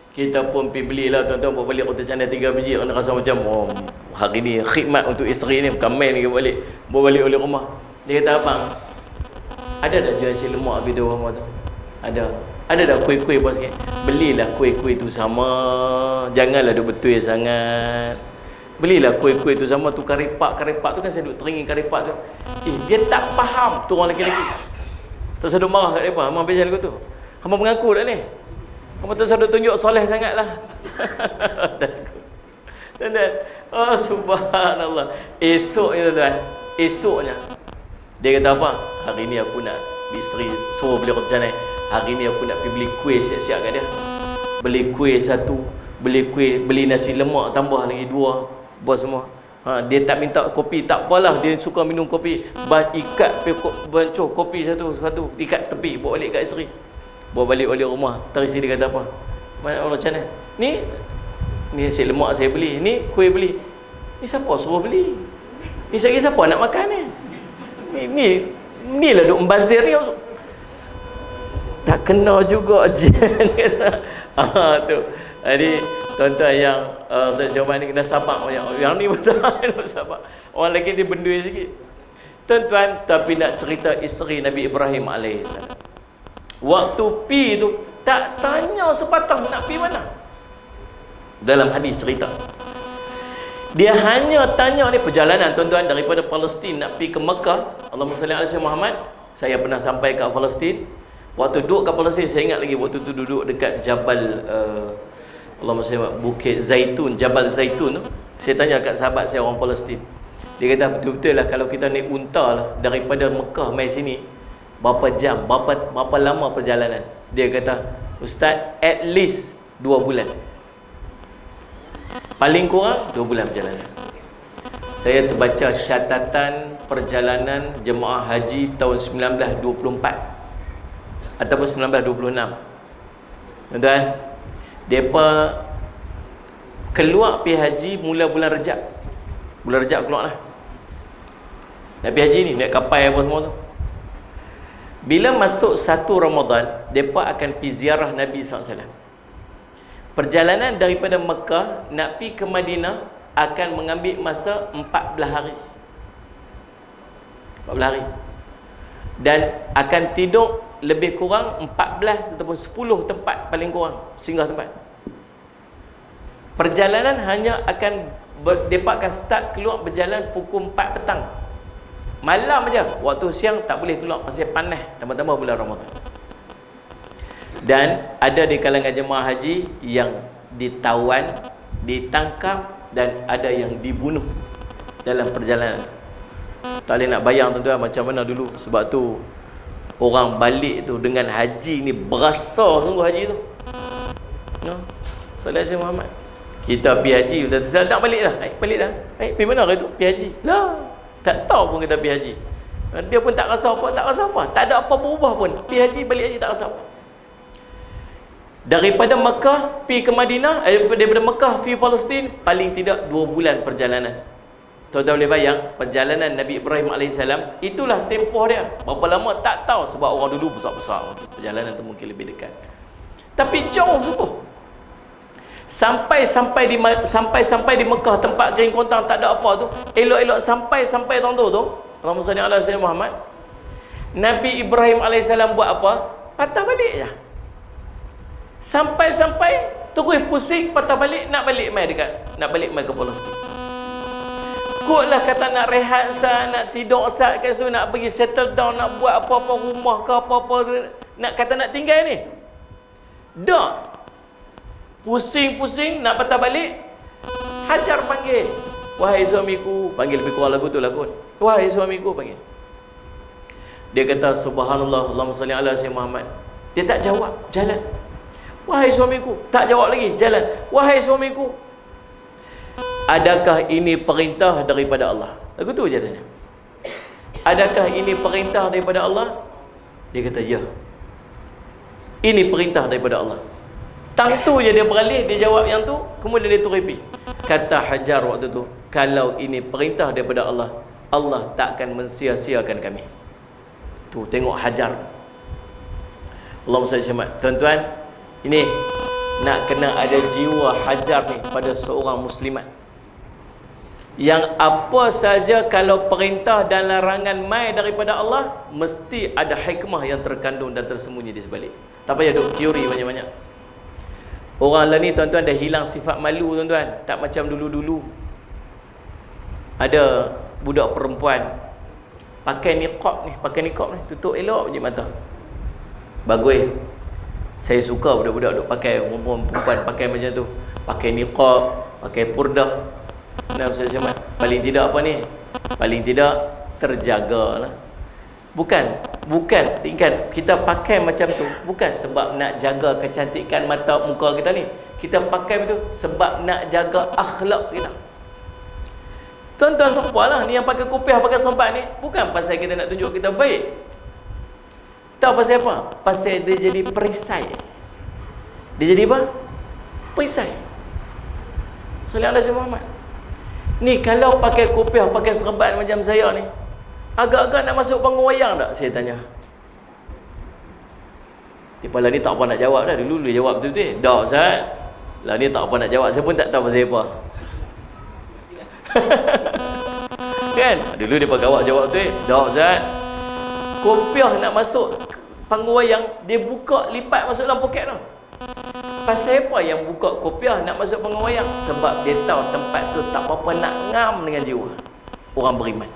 Kita pun pergi belilah tuan-tuan, buat balik roti canai 3 biji. Orang rasa macam hari ni khidmat untuk isteri ni, bukan main lagi balik. Bawa balik oleh rumah. Dia kata, abang, ada tak jual nasi lemak habis tu rumah tu? Ada dah kuih-kuih apa sikit? Belilah kuih-kuih tu sama. Janganlah duk betul sangat. Belilah kuih-kuih tu sama tu. Karipak tu kan saya duk teringin karipak tu. Dia tak faham tu orang lelaki-lelaki. Terus saya duk marah kat dia apa? Abang biasa lagu tu. Abang mengaku tak ni? Abang terus saya duk tunjuk soleh sangat lah. Tuan-tuan, oh subhanallah. Esoknya dia kata apa? Hari ni aku nak isteri suruh beli roti canai. Hari ni aku nak pergi beli kuih siap-siap kat dia. Beli kuih satu, beli nasi lemak tambah lagi 2. Buat semua. Dia tak minta kopi, tak apalah, dia suka minum kopi. Ikat bancuh kopi satu, ikat tepi, bawa balik kat isteri. Bawa balik oleh rumah. Terisi dia kata apa? Mana roti canai? Ni nasi lemak saya beli, ni kuih beli. Ni siapa suruh beli? Ni siapa nak makan ni? Ni lah duk membazir ni. Tak kena juga je. Tu. Jadi tuan-tuan yang zaman ni kena sabar yang ni betul sabar. Orang lagi dia bendui sikit. Tuan-tuan, tapi nak cerita isteri Nabi Ibrahim alaihissalam. Waktu pi tu tak tanya sepatah nak pi mana. Dalam hadis cerita. Dia hanya tanya ni perjalanan tuan-tuan daripada Palestin nak pergi ke Mekah. Allahumma salli ala sayyidina Muhammad. Saya pernah sampai ke Palestin. Waktu duduk kat Palestin, saya ingat lagi waktu tu duduk dekat Jabal Allahumma salli Bukit Zaitun, Jabal Zaitun tu. Saya tanya kat sahabat saya orang Palestin. Dia kata betul-betul lah kalau kita naik unta lah daripada Mekah mai sini berapa jam, berapa lama perjalanan. Dia kata, "Ustaz, at least 2 bulan. Paling kurang 2 bulan perjalanan." Saya terbaca catatan perjalanan jemaah haji tahun 1924 ataupun 1926. Tuan-tuan, mereka keluar pergi haji mula bulan Rejab. Bulan Rejab keluar lah. Nak pergi haji ni, naik kapal apa semua tu. Bila masuk 1 Ramadan, mereka akan pergi ziarah Nabi SAW. Perjalanan daripada Mekah nak pergi ke Madinah akan mengambil masa 14 hari. 14 hari. Dan akan tidur lebih kurang 14 ataupun 10 tempat paling kurang, singgah tempat. Perjalanan hanya akan mereka akan start keluar berjalan pukul 4 petang. Malam aja. Waktu siang tak boleh keluar pasal panas, tambah-tambah bulan Ramadan. Dan ada di kalangan jemaah haji yang ditawan, ditangkap dan ada yang dibunuh dalam perjalanan. Tak boleh nak bayang tuan-tuan macam mana dulu. Sebab tu orang balik tu dengan haji ni berasa sungguh haji tu. Sallallahu alaihi Muhammad. Kita pergi haji, kita nak balik dah. Balik dah. Pergi mana hari tu? Pergi haji. Lah, tak tahu pun kita pergi haji. Dia pun tak rasa apa, tak ada apa berubah pun. Pergi haji, balik haji tak rasa apa. Daripada Mekah pergi ke Madinah, daripada Mekah pergi Palestin, paling tidak 2 bulan perjalanan. Tuan-tuan boleh bayang perjalanan Nabi Ibrahim AS, itulah tempoh dia. Berapa lama tak tahu, sebab orang dulu besar-besar. Perjalanan tu mungkin lebih dekat. Tapi jauh sungguh. Sampai di Mekah, tempat jaring kontang tak ada apa tu, elok-elok sampai tahun tu Allahumma salli ala sayyidina Muhammad. Nabi Ibrahim AS buat apa? Patah balik je. Sampai terus pusing, patah balik, nak balik mai ke Palestin. Kutlah kata nak rehat sat, nak tidur sat kat situ, nak pergi settle down, nak buat apa-apa rumah ke apa-apa, nak kata nak tinggal ni. Dak. Pusing-pusing nak patah balik, Hajar panggil, "Wahai suamiku." Panggil lebih kurang lagu tu lah kot. "Wahai suamiku," panggil. Dia kata, "Subhanallah, Allahumma salli ala sayyidina Muhammad." Dia tak jawab, jalan. "Wahai suamiku." Tak jawab lagi, jalan. "Wahai suamiku." Adakah ini perintah daripada Allah? Lagu tu je tanya. Adakah ini perintah daripada Allah? Dia kata ya. Ini perintah daripada Allah. Tang tu je dia beralih, dia jawab yang tu, kemudian dia repeat. Kata Hajar waktu tu, kalau ini perintah daripada Allah, Allah tak akan mensia-siakan kami. Tu tengok Hajar. Allahumma salli alaihi. Tuan-tuan, ini nak kena ada jiwa Hajar ni pada seorang muslimat. Yang apa saja kalau perintah dan larangan mai daripada Allah, mesti ada hikmah yang terkandung dan tersembunyi di sebalik. Tak payah duk teori banyak-banyak. Orang lah ni tuan-tuan dah hilang sifat malu tuan-tuan. Tak macam dulu-dulu. Ada budak perempuan pakai niqab ni, tutup elok je mata. Bagus. Saya suka budak-budak duk pakai, perempuan pakai macam tu. Pakai niqab, pakai purdah. Nah, saya cakap, paling tidak apa ni? Paling tidak terjagalah. Bukan tingkat kita pakai macam tu bukan sebab nak jaga kecantikan mata muka kita ni. Kita pakai betul sebab nak jaga akhlak kita. Tuan-tuan serupalah ni yang pakai kopiah, pakai serban ni, bukan pasal kita nak tunjuk kita baik. Tahu pasal apa? Pasal dia jadi perisai. Dia jadi apa? Perisai. Sallallahu alaihi Muhammad. Ni kalau pakai kopiah, pakai serban macam saya ni, agak-agak nak masuk panggung wayang tak? Saya tanya. Kepala ni tak apa nak jawab dah. Dulu dia jawab betul-betul. Dah Ustaz. Lah ni tak apa nak jawab. Saya pun tak tahu pasal apa. Kan? Dulu dia pakai awak jawab betul. Dah Ustaz. Kopiah nak masuk panggung wayang, dia buka lipat masuk dalam poket tu. Pasal apa yang buka kopiah nak masuk panggung wayang? Sebab dia tahu tempat tu tak apa-apa nak ngam dengan jiwa orang beriman.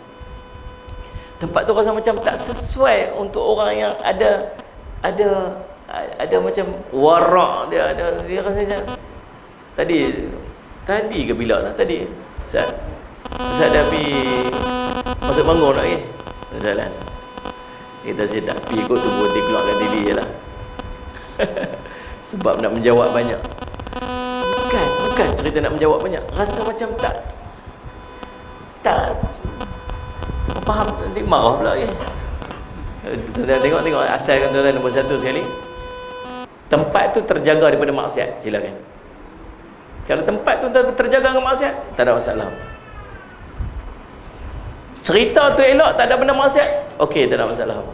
Tempat tu rasa macam tak sesuai untuk orang yang ada macam warak dia rasa macam tadi ke bila lah tadi Ustaz dah pergi masuk panggung tak ke? Jalan kita saya tak pergi kot, tunggu dia keluarkan diri je lah. Sebab nak menjawab banyak. Bukan cerita nak menjawab banyak. Rasa macam tak faham, nanti marah pula ke. Tengok asalkan tuan-tuan nombor satu sekali. Tempat tu terjaga daripada maksiat, silakan. Kalau tempat tu terjaga dengan maksiat, tak ada masalah. Cerita tu elok, tak ada benda maksiat, okey, tak ada masalah apa.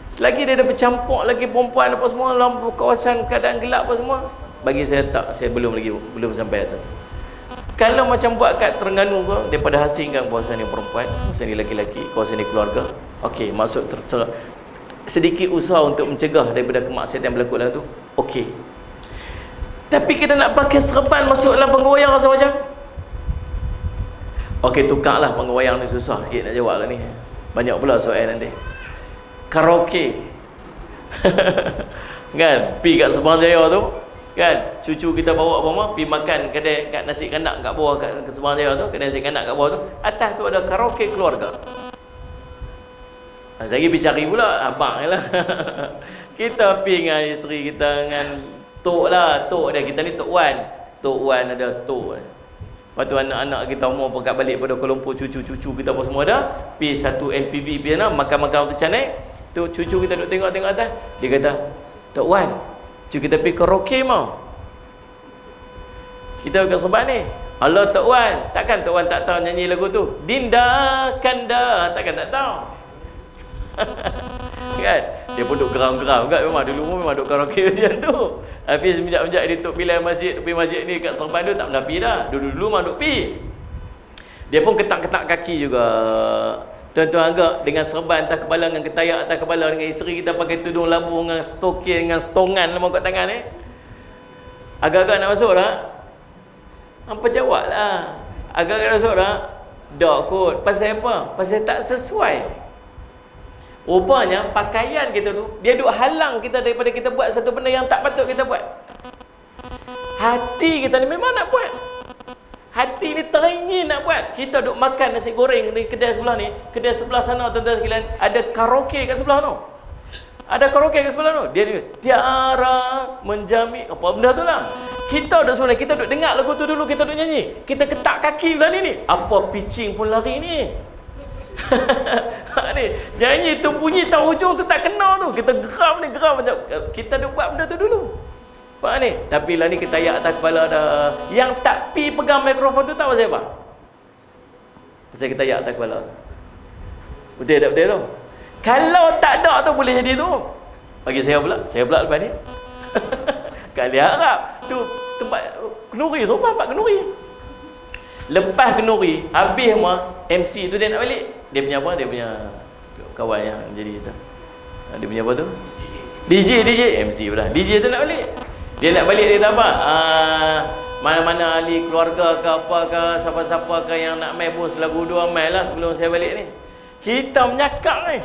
Selagi dia ada bercampur lagi perempuan apa semua dalam kawasan keadaan gelap apa semua, bagi saya tak, saya belum sampai atas. Kalau macam buat kat Terengganu ke, daripada asingkan kawasan ni perempuan, kawasan ni lelaki-lelaki, kawasan ni keluarga, okey, masuk sedikit usaha untuk mencegah daripada kemaksiatan yang berlaku dalam tu, okey. Tapi kita nak pakai serban masuk dalam panggung wayang rasa macam, okey, tukarlah panggung wayang ni, susah sikit nak jawab lah ni. Banyak pula soal nanti. Karaoke. Kan, pi kat Sabang Jaya tu, kan, cucu kita bawa apa mah, pi makan kedai kat nasi kandak kat bawah kat Sabang Jaya tu, kedai nasi kandak kat bawah tu, atas tu ada karaoke keluarga. Saya pergi cari pula abang lah. Kita pi dengan isteri kita dengan tok lah, tok dia, kita ni tok Wan ada tok. Lepas tu anak-anak kita umur pakat balik pada Kuala Lumpur, cucu-cucu kita apa semua dah pi satu MPV pi sana, makan-makan tu cantik. Tu cucu kita duk tengok-tengok atas, dia kata, Tok Wan, cucu kita pergi karaoke mau. Kita bukan sebab ni. Allah Tok Wan, takkan Tok Wan tak tahu nyanyi lagu tu? Dinda Kanda, takkan tak tahu. Kan? Dia pun duk geram-geram juga memang, dulu memang duk karaoke macam tu. Tapi semenjak dia tok pilih masjid, pergi masjid ni kat Serban tu tak pernah pergi dah. Dulu memang duk pergi. Dia pun ketak-ketak kaki juga. Tuan-tuan agak dengan serban atas kepala, dengan ketayak atas kepala, dengan isteri kita pakai tudung labu dengan stokir, dengan stongan lama kat tangan ni. Agak-agak nak masuk dah. Hampa jawab lah. Agak-agak nak masuk dah. Tak kot. Pasal apa? Pasal tak sesuai. Rupanya pakaian kita tu, dia duk halang kita daripada kita buat satu benda yang tak patut kita buat. Hati kita ni memang nak buat. Hati ni teringin nak buat. Kita duk makan nasi goreng di kedai sebelah ni, kedai sebelah sana tuan-tuan sekalian, ada karaoke kat sebelah tu. Ada karaoke kat sebelah tu. Dia ni tiara menjamin apa benda tu lah. Kita duduk sebenarnya, kita duduk dengar lagu tu dulu, kita duduk nyanyi. Kita ketak kaki belah ni. Apa pitching pun lari ni. Ni, nyanyi tu bunyi tak hujung tu tak kena tu. Kita geram ni, geram macam kita duk buat benda tu dulu. Faham ni? Tapi lah ni kita ayak atas kepala dah. Yang tak pi pegang mikrofon tu tahu pasal apa? Pasal kita ayak atas kepala. Betul tak betul tu? Kalau tak ada tu boleh jadi tu. Bagi saya pula lepas ni. Kali harap tu tempat kenuri, sopan pak kenuri. Lepas kenuri, habis semua, MC tu dia nak balik. Dia punya apa? Dia punya kawan yang jadi tu. Dia punya apa tu? DJ MC pula. DJ tu nak balik. Dia nak balik, dia kata apa? Mana-mana ahli keluarga ke apa ke, siapa-siapa ke yang nak main pun selagu dua main lah sebelum saya balik ni. Kita menyakak ni.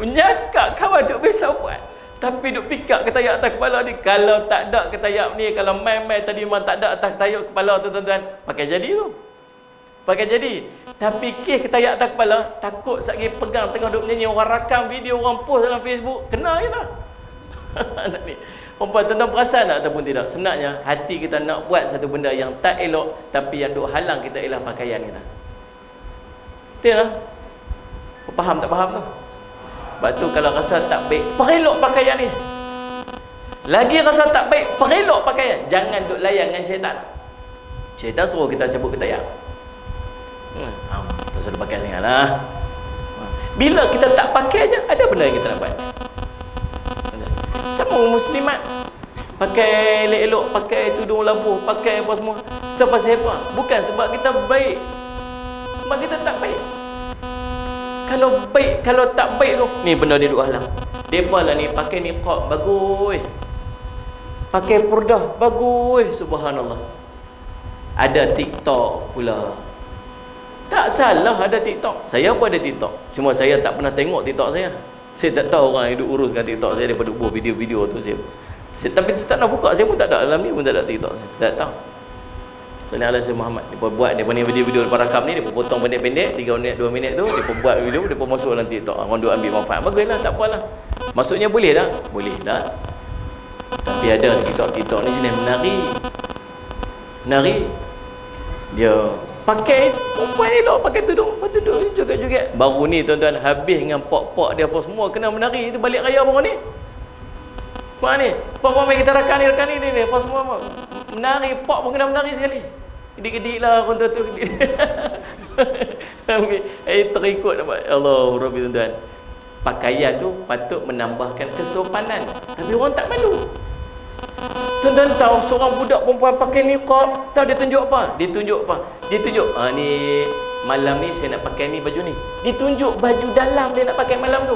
Menyakak kawan duk biasa buat. Tapi duk pikak ketayak atas kepala ni. Kalau tak ada ketayak ni, kalau main-main tadi memang tak ada atas ketayak kepala tu tuan-tuan, pakai jadi tu. Pakai jadi. Tapi kes ketayak atas kepala, takut sekali pegang tengah duk menyanyi, orang rakam video, orang post dalam Facebook, kena kita. Ni. Perempuan tuan-tuan perasan tak ataupun tidak? Sebenarnya hati kita nak buat satu benda yang tak elok, tapi yang duk halang kita ialah pakaian kita. Betul tak? Faham tak faham tu? Sebab tu kalau rasa tak baik, perelok pakaian ni. Lagi rasa tak baik, perelok pakaian. Jangan duk layan dengan syaitan. Syaitan suruh kita cabut ketayak. Tak suruh pakai sangat lah. Bila kita tak pakai je, ada benda yang kita nak buat. Sama muslimat, pakai elok-elok, pakai tudung labuh, pakai apa semua. Kita pasal apa? Bukan sebab kita baik, sebab kita tak baik. Kalau baik, kalau tak baik tu, ni benda dia duk halang. Depa lah ni pakai niqab bagus, pakai purdah bagus, subhanallah. Ada TikTok pula. Tak salah ada TikTok. Saya pun ada TikTok. Cuma saya tak pernah tengok TikTok saya. Saya tak tahu orang yang duk uruskan TikTok saya daripada buat video-video tu tapi saya tak nak buka, saya pun tak ada dalam ni pun tak ada TikTok saya. Tak tahu. Soalnya Allah Muhammad dia buat ni video lepas rakam ni, dia potong pendek-pendek 3 minit 2 minit tu, dia buat video, dia masuk dalam TikTok. Orang duk ambil manfaat. Baguslah, tak apalah. Maksudnya boleh tak? Boleh lah. Tapi ada TikTok ni jenis menari. Dia pakai perempuan elok, pakai tudung joget-joget. Baru ni tuan-tuan habis dengan pok-pok dia apa semua kena menari. Itu balik raya baru ni. Mak ni, pok-pok kita rakan ni apa semua menari, pok pun kena menari sekali. Gedik-gedik lah orang tu gedik. Terikut nampak. Allah Rabbi tuan-tuan. Pakaian tu patut menambahkan kesopanan. Tapi orang tak malu. Tuan-tuan tahu seorang budak perempuan pakai niqab, tahu dia tunjuk apa? Dia tunjuk ni malam ni saya nak pakai ni baju ni. Ditunjuk baju dalam dia nak pakai malam tu.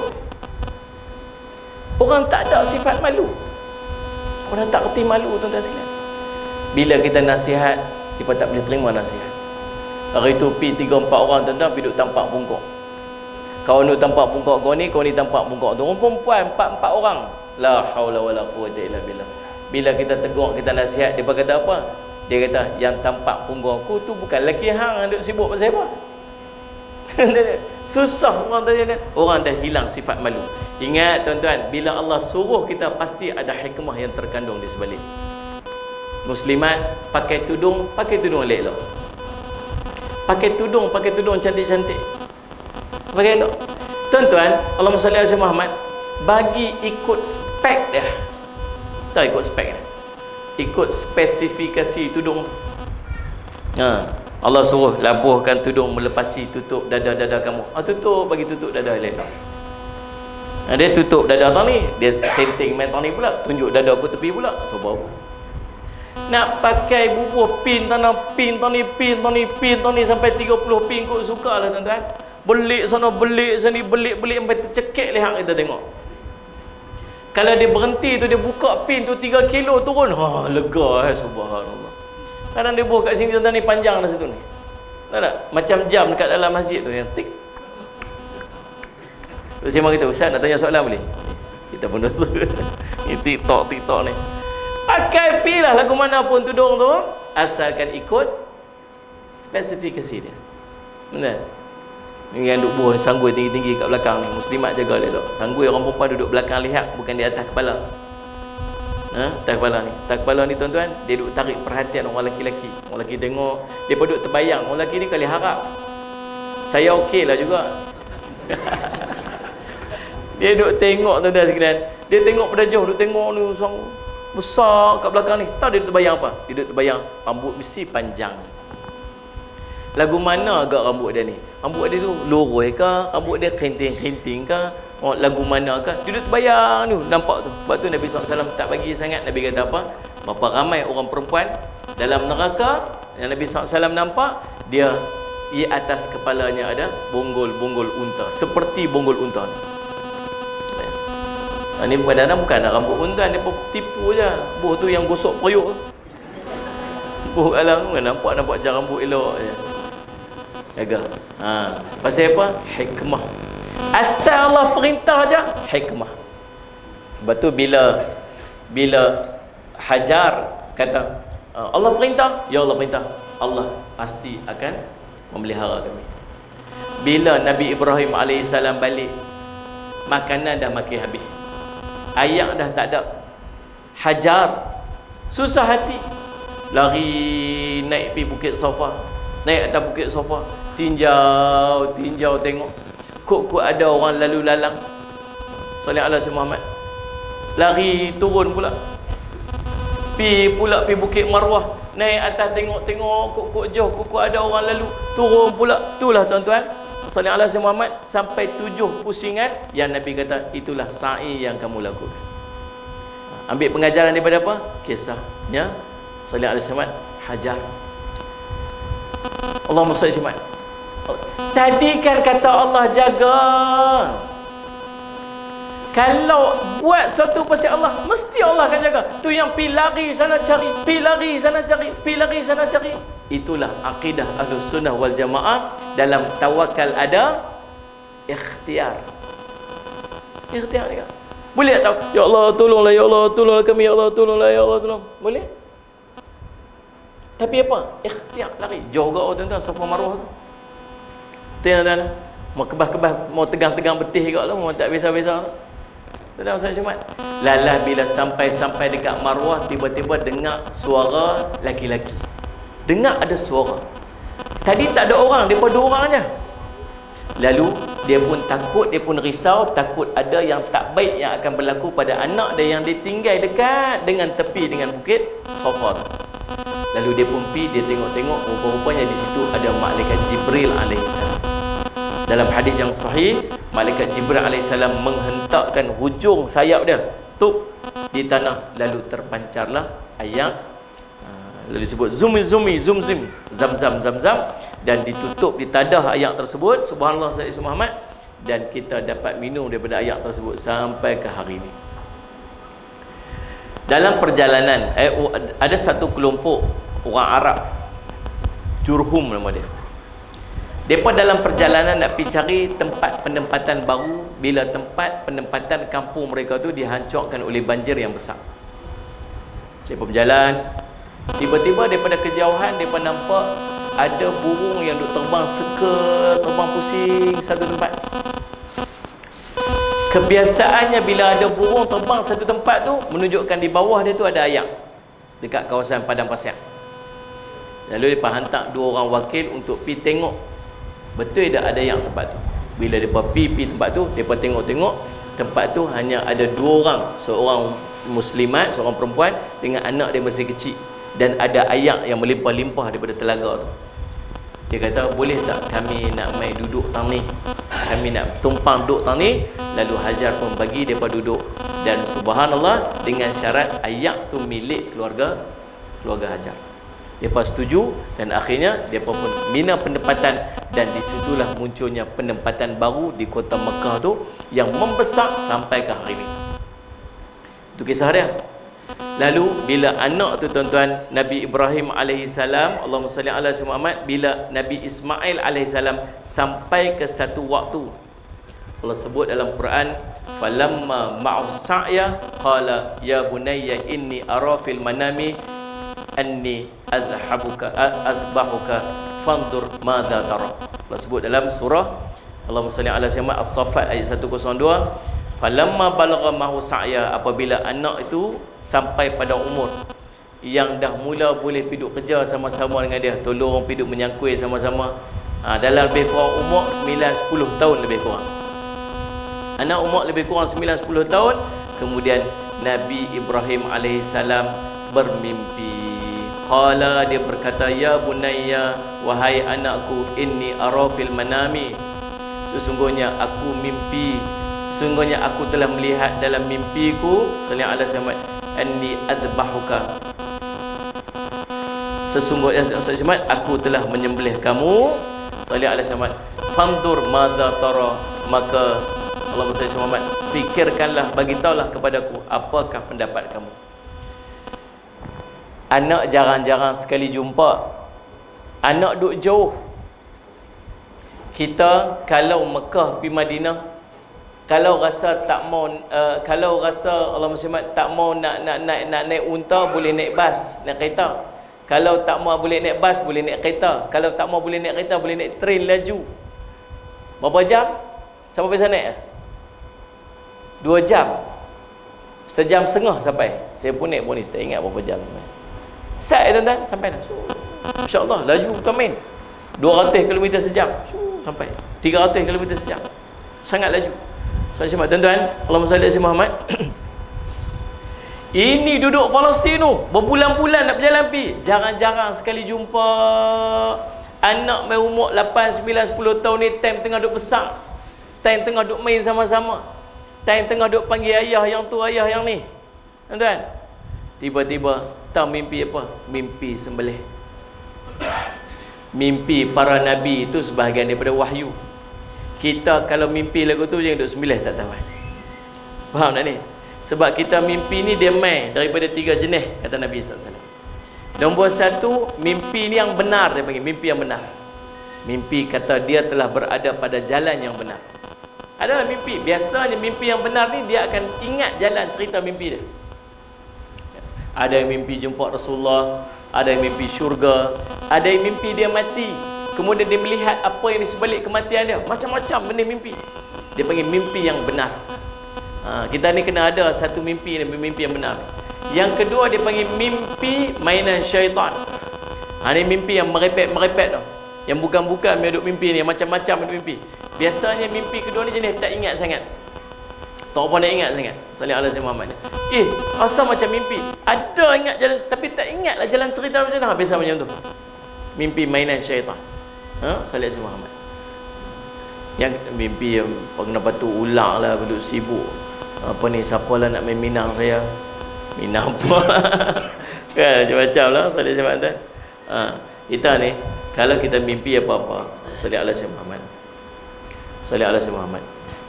Orang tak ada sifat malu. Orang tak reti malu tuan-tuan sekalian. Bila kita nasihat, dia tak boleh terima nasihat. Hari tu pi 3-4 orang tuan-tuan pergi duk tampak bungkuk. Kau ni tampak bungkuk kau ni tampak bungkuk tu. Orang perempuan 4 orang. La haula wala quwwata illa billah. Bila kita tegur, kita nasihat, dia kata apa? Dia kata, yang tampak punggung aku tu bukan lelaki hang duk sibuk pasal apa? Susah orang tanya. Orang dah hilang sifat malu. Ingat tuan-tuan, bila Allah suruh kita, pasti ada hikmah yang terkandung di sebalik. Muslimat pakai tudung elok-elok. Pakai tudung cantik-cantik. Pakai elok. Tuan-tuan, Allahumma salli ala Muhammad, bagi ikut spek dia. Tak ikut spek dia. Ikut spesifikasi tudung. Allah suruh labuhkan tudung melepasi tutup dada-dada kamu. Tutup, bagi tutup dada elok. Dia tutup dada tang ni, dia setting main tang ni pula, tunjuk dada aku tepi pula. Sebab nak pakai bubuh pin tanah, pin tang ni sampai 30 pin kot sukalah tuan-tuan. Belik sana, belik sini, belik sampai tercekik leher kita tengok. Kalau dia berhenti tu, dia buka pin tu 3 kilo turun, lega subhanallah. Kadang dia buah kat sini tuan-tuan ni panjang dah situ ni. Tak? Macam jam dekat dalam masjid tu yang tik. Terus saya kita, Ustaz nak tanya soalan boleh? Kita pun dah ni TikTok ni. Pakai pilah lagu mana pun tudung tu, asalkan ikut spesifikasi dia. Benar? Ni yang duk buah sanggui tinggi-tinggi kat belakang ni, muslimat jaga elok. Sanggui orang perempuan duduk belakang lihat, bukan di atas kepala. Tak kepala ni. Tak kepala ni tuan-tuan, dia duk tarik perhatian orang lelaki-lelaki. Orang lelaki tengok, dia duk terbayang. Orang lelaki ni kali harap saya okey lah juga. Dia duk tengok tuan-tuan sekalian. Dia tengok pada jauh, duk tengok ni seorang besar kat belakang ni. Tahu dia duk terbayang apa? Dia duk terbayang rambut mesti panjang. Lagu mana agak rambut dia ni? Rambut dia tu lurus ke? Rambut dia kerinting-kerinting ke? Oh, lagu mana ke? Dia duduk terbayang tu, nampak tu. Sebab tu Nabi SAW tak bagi sangat. Nabi kata apa? Berapa ramai orang perempuan dalam neraka yang Nabi SAW nampak, dia di atas kepalanya ada bonggol-bonggol unta, seperti bonggol unta ni. Ini kadang-kadang bukan rambut unta, dia tipu je. Buh tu yang gosok periuk tu. Buh alang nampak je rambut elok je. Jaga. Pasal apa? Hikmah. Asal Allah perintah aja, hikmah. Sebab tu bila Hajar kata Allah perintah, ya Allah perintah, Allah pasti akan memelihara kami. Bila Nabi Ibrahim AS balik, makanan dah makin habis, ayak dah tak ada, Hajar susah hati, lari naik pergi Bukit Safa, naik atas Bukit Safa, tinjau tengok, kok ada orang lalu lalang, salih ala Muhammad, lari turun pula, pergi Bukit Marwah, naik atas tengok kok jauh, kok ada orang lalu, turun pula. Itulah tuan-tuan, salih ala Muhammad, sampai 7 pusingan yang Nabi kata itulah sa'i yang kamu lakukan. Ambil pengajaran daripada apa? Kisahnya salih ala Muhammad, Hajar. Allahumma salli Muhammad. Tadi kan kata Allah jaga. Kalau buat sesuatu pasal Allah, mesti Allah akan jaga. Tu yang pi lari sana cari, pi lari sana cari. Itulah akidah Ahlus Sunnah wal Jamaah. Dalam tawakal ada ikhtiar. Ikhtiar ni kan. Boleh tak tahu? Ya Allah tolonglah, ya Allah tolonglah kami, ya Allah tolonglah, ya Allah tolong. Boleh? Tapi apa? Ikhtiar lari. Jauh gak tuan-tuan Safa Marwah tu. Tuan-tuan, mau kebas-kebas, mau tegang-tegang betih juga lah, mau tak biasa-biasa. Tuan-tuan saya Jumat. Lalah bila sampai dekat Marwah, tiba-tiba dengar suara laki-laki. Dengar ada suara. Tadi tak ada orang, depa 2 orang aja. Lalu dia pun takut, dia pun risau, takut ada yang tak baik yang akan berlaku pada anak dia yang ditinggal dekat dengan tepi dengan Bukit Safa. Lalu dia pun pergi, dia tengok-tengok, rupa-rupanya di situ ada malaikat Jibril alaihissalam. Dalam hadis yang sahih, malaikat Jibril alaihissalam menghentakkan hujung sayap dia tuk di tanah, lalu terpancarlah ayat, lalu disebut zum, dan ditutup di tadah ayat tersebut. Subhanallah Sayyid Muhammad. Dan kita dapat minum daripada ayat tersebut sampai ke hari ini. Dalam perjalanan ada satu kelompok orang Arab, Jurhum nama dia. Depa dalam perjalanan nak pergi cari tempat penempatan baru bila tempat penempatan kampung mereka tu dihancurkan oleh banjir yang besar. Depa berjalan, tiba-tiba daripada kejauhan depa nampak ada burung yang duk terbang terbang pusing satu tempat. Kebiasaannya bila ada burung terbang satu tempat tu menunjukkan di bawah dia tu ada ayak dekat kawasan padang pasir. Lalu dia hantar 2 orang wakil untuk pergi tengok betul tak ada yang tempat tu. Bila depa pergi tempat tu, depa tengok tempat tu hanya ada 2 orang, seorang muslimat, seorang perempuan dengan anak dia masih kecil, dan ada ayak yang melimpah-limpah daripada telaga tu. Dia kata, boleh tak kami nak mai duduk tang ni, kami nak tumpang duduk tang ni. Lalu Hajar pun bagi depa duduk, dan subhanallah dengan syarat ayak tu milik keluarga Hajar. Depa setuju, dan akhirnya depa pun bina penempatan, dan disitulah munculnya penempatan baru di kota Mekah tu yang membesar sampai ke hari ini. Itu kisah dia. Lalu bila anak tu tuan-tuan, Nabi Ibrahim alaihissalam, Allahumma salli ala Muhammad, bila Nabi Ismail alaihissalam sampai ke satu waktu, Allah sebut dalam Quran, falamma ma'u sa'ya qala ya bunayya inni ara fil manami anni azbahuka fanzur madza tara. Allah sebut dalam surah Allahumma salli ala Muhammad As-Saffat ayat 102, Falamma balagha mahu sa'ya, apabila anak itu sampai pada umur yang dah mula boleh piduk kerja sama-sama dengan dia, tolong piduk menyangkui sama-sama, dalam lebih kurang umur 9-10 tahun lebih kurang. Anak umur lebih kurang 9-10 tahun, kemudian Nabi Ibrahim alaihissalam bermimpi. Qala, dia berkata, ya bunayya, wahai anakku, inni ara fil manami, sesungguhnya aku mimpi, sesungguhnya aku telah melihat dalam mimpiku, sallallahu alaihi wasallam, anni adbahuka, sesungguhnya aku telah menyembelih kamu, sallallahu alaihi wasallam, fandur madza tara, maka Allah Muhammad, fikirkanlah, bagitahulah kepadaku apakah pendapat kamu. Anak jarang-jarang sekali jumpa, anak duk jauh. Kita kalau Mekah pergi Madinah, kalau rasa tak mau, kalau rasa Allah Muhammad tak mau nak naik unta, boleh naik bas, naik kereta. Kalau tak mau boleh naik bas, boleh naik kereta. Kalau tak mau boleh naik kereta, boleh naik train laju. Berapa jam? Sampai sana naik? 2 jam. Sejam setengah sampai. Saya pun naik pun ni, tak ingat berapa jam. Sat tuan-tuan, sampai dah. Masya-Allah, laju bukan main. 200 km sejam. Sampai. 300 km sejam. Sangat laju. Tuan-tuan, Allahumma salli ala Muhammad. Ini duduk Palestin tu, berbulan-bulan nak berjalan pi. Jarang-jarang sekali jumpa anak mai umur 8, 9, 10 tahun ni, time tengah duk besar. Time tengah duk main sama-sama. Time tengah duk panggil ayah yang tu, ayah yang ni. Tuan-tuan, tiba-tiba tahu mimpi apa? Mimpi sembelih. Mimpi para nabi itu sebahagian daripada wahyu. Kita kalau mimpi lagu tu jangan duk sembelih, tak tahu. Faham tak ni? Sebab kita mimpi ni dia main daripada 3 jenis, kata Nabi SAW. Nombor 1, mimpi ni yang benar, dia panggil mimpi yang benar. Mimpi kata dia telah berada pada jalan yang benar. Adalah mimpi, biasanya mimpi yang benar ni dia akan ingat jalan cerita mimpi dia. Ada yang mimpi jumpa Rasulullah, ada yang mimpi syurga, ada yang mimpi dia mati, kemudian dia melihat apa yang di sebalik kematian dia. Macam-macam benda mimpi. Dia panggil mimpi yang benar. Kita ni kena ada satu mimpi yang benar. Yang kedua dia panggil mimpi mainan syaitan. Ni mimpi yang merepet-merepet tu, yang bukan-bukan dia duk mimpi ni, macam-macam dia mimpi. Biasanya mimpi kedua ni jenis tak ingat sangat, tak apa nak ingat sangat. Sallallahu alaihi Muhammad. Asal macam mimpi, ada ingat jalan tapi tak ingatlah jalan cerita macam mana. Biasa macam tu, mimpi mainan syaitan. Sallallahu alaihi Muhammad. Yang mimpi yang kenapa tu ulang lah, duduk sibuk. Apa ni, siapa lah nak main Minang saya? Minang apa? Kan macam-macam lah. Sallallahu alaihi Muhammad. Kita ni kalau kita mimpi apa-apa, sallallahu alaihi Muhammad, sallallahu alaihi Muhammad,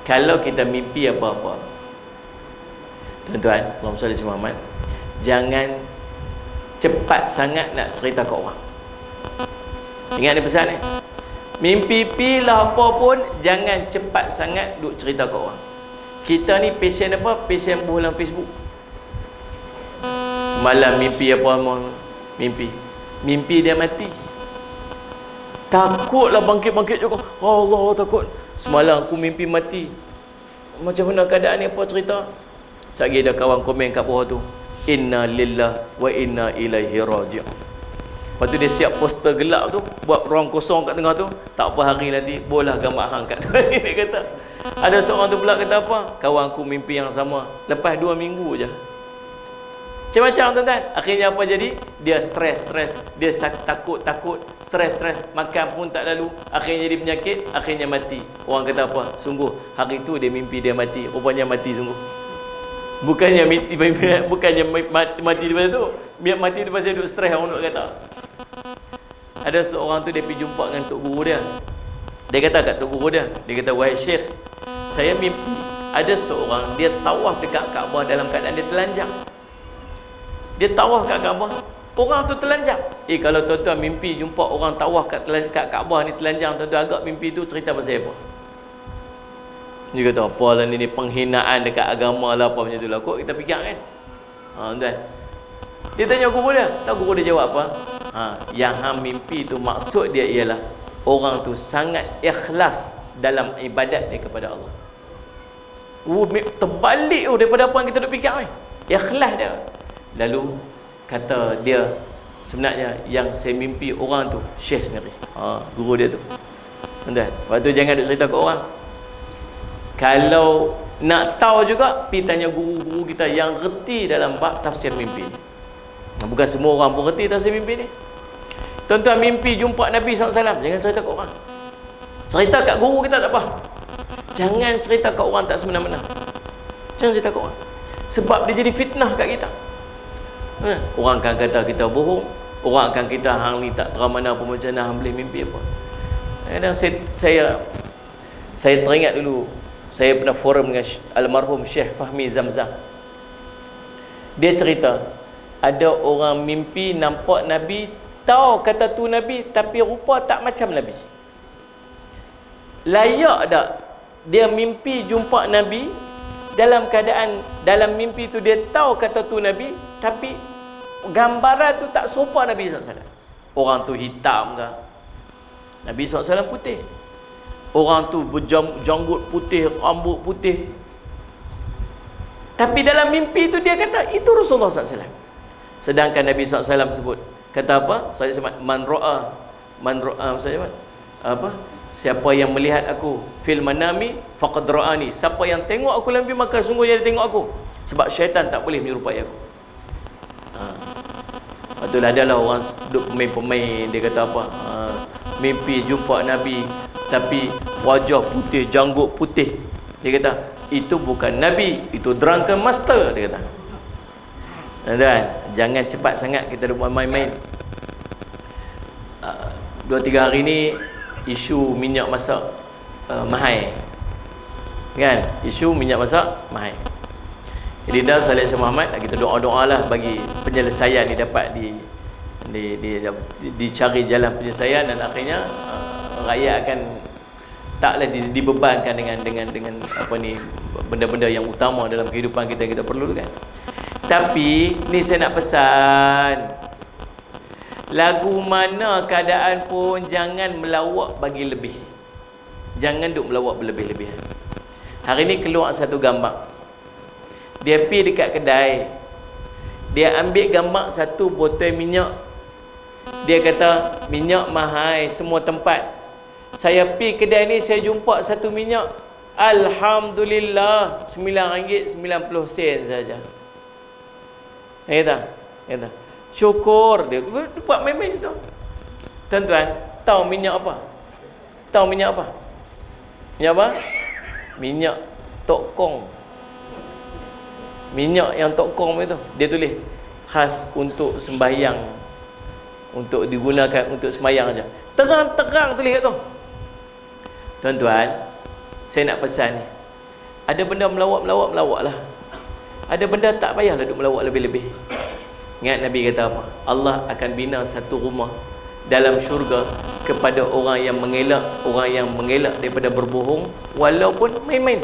kalau kita mimpi apa-apa, tuan-tuan, Allahumma salli ala Muhammad, jangan cepat sangat nak cerita ke orang. Ingat ni pesan ni. Mimpi pilah apa pun, jangan cepat sangat duk cerita ke orang. Kita ni passion apa? Passion bulan Facebook. Semalam mimpi apa? Mimpi dia mati. Takutlah bangkit-bangkit juga. Allah, takut. Semalam aku mimpi mati. Macam mana keadaan ni, apa cerita? Sekali ada kawan komen kat bawah tu, inna lillah wa inna ilaihi raji'un. Lepas tu dia siap poster gelap tu, buat ruang kosong kat tengah tu. Tak apa, hari nanti boleh gambar hang kat tu. Dia kata. Ada seorang tu pula kata apa? Kawan aku mimpi yang sama lepas 2 minggu je. Macam-macam tuan-tuan. Akhirnya apa jadi? Dia stres. Dia takut, stres. Makan pun tak lalu. Akhirnya jadi penyakit, akhirnya mati. Orang kata apa? Sungguh hari tu dia mimpi dia mati. Rupanya mati sungguh. Bukannya mati daripada tu. Biar mati daripada dia duduk stres, orang nak kata. Ada seorang tu dia pergi jumpa dengan tok guru dia. Dia kata kat tok guru dia, dia kata, wahai Syekh, saya mimpi ada seorang dia tawaf dekat Kaabah dalam keadaan dia telanjang. Dia tawaf kat Kaabah, orang tu telanjang. Kalau tuan-tuan mimpi jumpa orang tawaf kat Kaabah ni telanjang, tuan-tuan agak mimpi tu cerita pasal apa? Dia kata, apalah ni penghinaan dekat agama lah, apa macam tu lah. Kok kita fikir kan? Tuan. Dia tanya guru dia, tahu guru dia jawab apa? Yang hang mimpi tu maksud dia ialah orang tu sangat ikhlas dalam ibadat dia kepada Allah. Terbalik daripada apa yang kita duk fikir ni. Ikhlas dia. Lalu kata dia, sebenarnya yang saya mimpi orang tu Syekh sendiri. Guru dia tu. Tuan-tuan, waktu jangan duk cerita ke orang. Kalau nak tahu juga, pergi tanya guru-guru kita yang reti dalam bab tafsir mimpi ni. Bukan semua orang pun reti tafsir mimpi ni. Tuan-tuan mimpi jumpa Nabi SAW, jangan cerita ke orang. Cerita kat guru kita tak apa. Jangan cerita kat orang tak semena-mena. Jangan cerita kat orang. Sebab dia jadi fitnah kat kita. Orang akan kata kita bohong. Orang akan kata hang ni tak terang mana pun macam mana hang boleh mimpi apa. Dan saya teringat dulu, saya pernah forum dengan almarhum Syekh Fahmi Zamzam. Dia cerita, ada orang mimpi nampak Nabi, tahu kata tu Nabi, tapi rupa tak macam Nabi. Layak tak dia mimpi jumpa Nabi, dalam keadaan dalam mimpi tu dia tahu kata tu Nabi, tapi gambaran tu tak serupa Nabi SAW. Orang tu hitam ke, Nabi SAW putih. Orang tu berjanggut putih, rambut putih. Tapi dalam mimpi tu dia kata itu Rasulullah SAW. Sedangkan Nabi SAW sebut, kata apa? Saya sebut man ra'a maksudnya apa? Siapa yang melihat aku fil manami faqad ra'ani. Siapa yang tengok aku dalam mimpi, maka sungguhnya dia tengok aku. Sebab syaitan tak boleh menyerupai aku. Betul, adalah orang duk pemain-pemain, dia kata apa? Mimpi jumpa Nabi tapi wajah putih, janggut putih. Dia kata itu bukan Nabi, itu drunken master, dia kata. Dan jangan cepat sangat kita duk main-main. 2-3 hari ni isu minyak masak mahal. Kan? Isu minyak masak mahal. Jadi dah Salih Syekh Muhammad, kita doa-doa lah bagi penyelesaian ni dapat dicari jalan penyelesaian, dan akhirnya rakyat akan taklah dibebankan dengan apa ni, benda-benda yang utama dalam kehidupan kita perlu kan. Tapi ni saya nak pesan, lagu mana keadaan pun jangan melawak bagi lebih. Jangan duk melawak berlebih-lebihan. Hari ni keluar satu gambar. Dia pergi dekat kedai, dia ambil gambar satu botol minyak. Dia kata minyak mahal semua tempat. Saya pergi kedai ni, saya jumpa satu minyak, alhamdulillah RM9.90 saja. Kata syukur. Dia buat main-main tu. Tuan-tuan, tahu minyak apa? Tahu minyak apa? Minyak apa? Minyak tokong. Minyak yang tokong itu, dia tulis khas untuk sembahyang, untuk digunakan untuk sembahyang aja. Terang-terang tulis kat tu. Tuan-tuan, saya nak pesan ni, ada benda melawak lah. Ada benda tak payahlah duk melawak lebih-lebih. Ingat Nabi kata apa? Allah akan bina satu rumah dalam syurga kepada orang yang mengelak daripada berbohong walaupun main-main.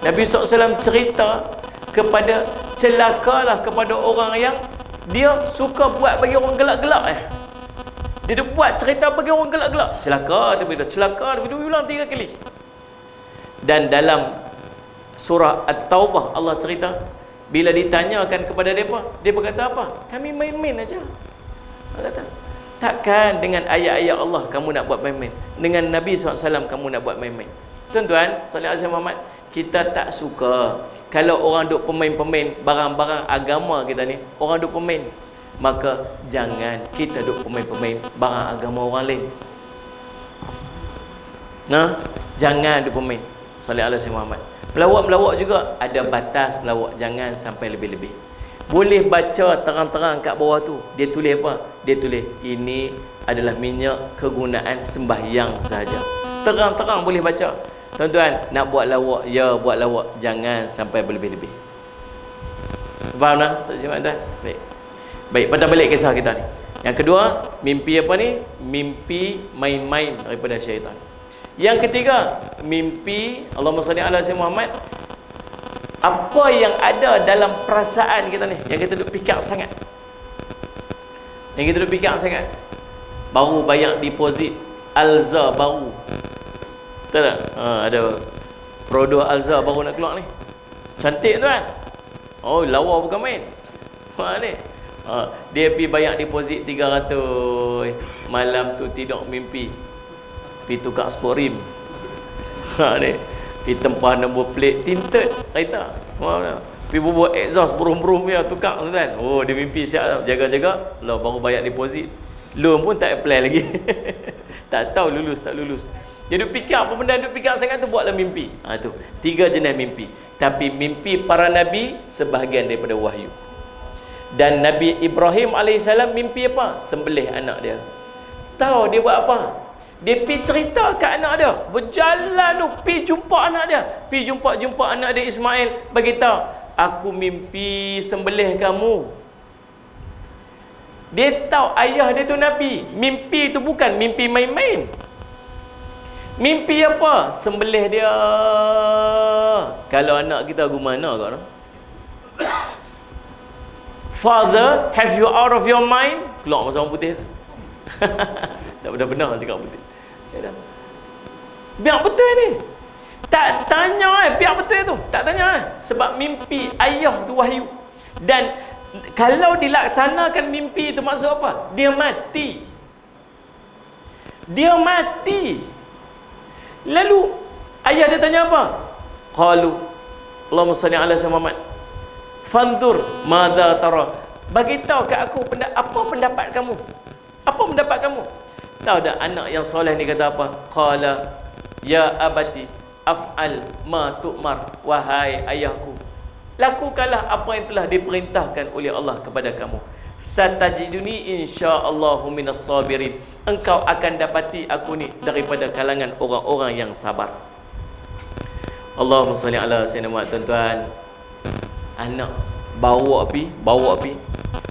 Nabi SAW cerita kepada, celakalah kepada orang yang dia suka buat bagi orang gelak-gelak. Dia buat cerita bagi orang gelak-gelak. Celaka, dia ulang 3 kali. Dan dalam surah At-Taubah Allah cerita, bila ditanyakan kepada mereka, dia berkata apa? Kami main-main aja. Allah kata, takkan dengan ayat-ayat Allah kamu nak buat main-main, dengan Nabi SAW kamu nak buat main-main. Tuan-tuan, Salih Azhar Muhammad, kita tak suka kalau orang duk pemain-pemain barang-barang agama kita ni, orang duk pemain. Maka jangan kita duk pemain-pemain barang agama orang lain. Jangan duk pemain. Salih Azhar Muhammad. Melawak-melawak juga ada batas melawak, jangan sampai lebih-lebih. Boleh baca terang-terang kat bawah tu, dia tulis apa? Dia tulis ini adalah minyak kegunaan sembahyang sahaja. Terang-terang boleh baca. Tuan-tuan, nak buat lawak, ya buat lawak, jangan sampai berlebih-lebih. Faham tak? Tuan-tuan? Baik, patah balik kisah kita ni. Yang kedua, mimpi apa ni? Mimpi main-main daripada syaitan. Yang ketiga, mimpi, Allahumma salli ala Sayyidina Muhammad, apa yang ada dalam perasaan kita ni, yang kita duk fikir sangat. Baru bayar deposit Alza baru. Betul tak? Ada Prodo Alza baru nak keluar ni. Cantik tuan. Oh, lawa bukan main. Ni. Dia pergi bayar deposit 300. Malam tu tidur mimpi. Pergi tukar sport rim. Ni. Pergi tempah nombor plate tinted kereta. Pergi bubuh exhaust berum-berum dia tukar tuan. Oh, dia mimpi siap jaga-jaga. Lah baru bayar deposit. Loan pun tak apply lagi. Tak tahu lulus tak lulus. Dia duk fikir apa benda duk fikir sangat tu, buatlah mimpi. Tu 3 jenis mimpi. Tapi mimpi para nabi sebahagian daripada wahyu. Dan Nabi Ibrahim AS mimpi apa? Sembelih anak dia. Tahu dia buat apa? Dia pergi cerita ke anak dia. Berjalan tu pergi jumpa anak dia. Pergi jumpa anak dia Ismail, bagi tahu, aku mimpi sembelih kamu. Dia tahu ayah dia tu nabi. Mimpi tu bukan mimpi main-main. Mimpi apa? Sembelih dia. Kalau anak kita gimana kau? Father, have you out of your mind? Keluar masa orang putih. Tak benar-benar cakap putih. Biar betul ni. Tak tanya biar betul tu. Tak tanya sebab mimpi ayah tu wahyu. Dan kalau dilaksanakan mimpi tu maksud apa? Dia mati. Dia mati. Lalu ayah dia tanya apa? Qalu Allahumma salli ala Muhammad. Fanzur madza tara. Bagi tahu kat aku apa pendapat kamu? Apa pendapat kamu? Tahu tak anak yang soleh ni kata apa? Qala ya abati af'al ma tu'mar. Wahai ayahku, lakukanlah apa yang telah diperintahkan oleh Allah kepada kamu. Satajiduni insyaallahu minas sabirin. Engkau akan dapati aku ni daripada kalangan orang-orang yang sabar. Allahumma salli ala sayyidina Muhammad. Tuan-tuan, anak bawa api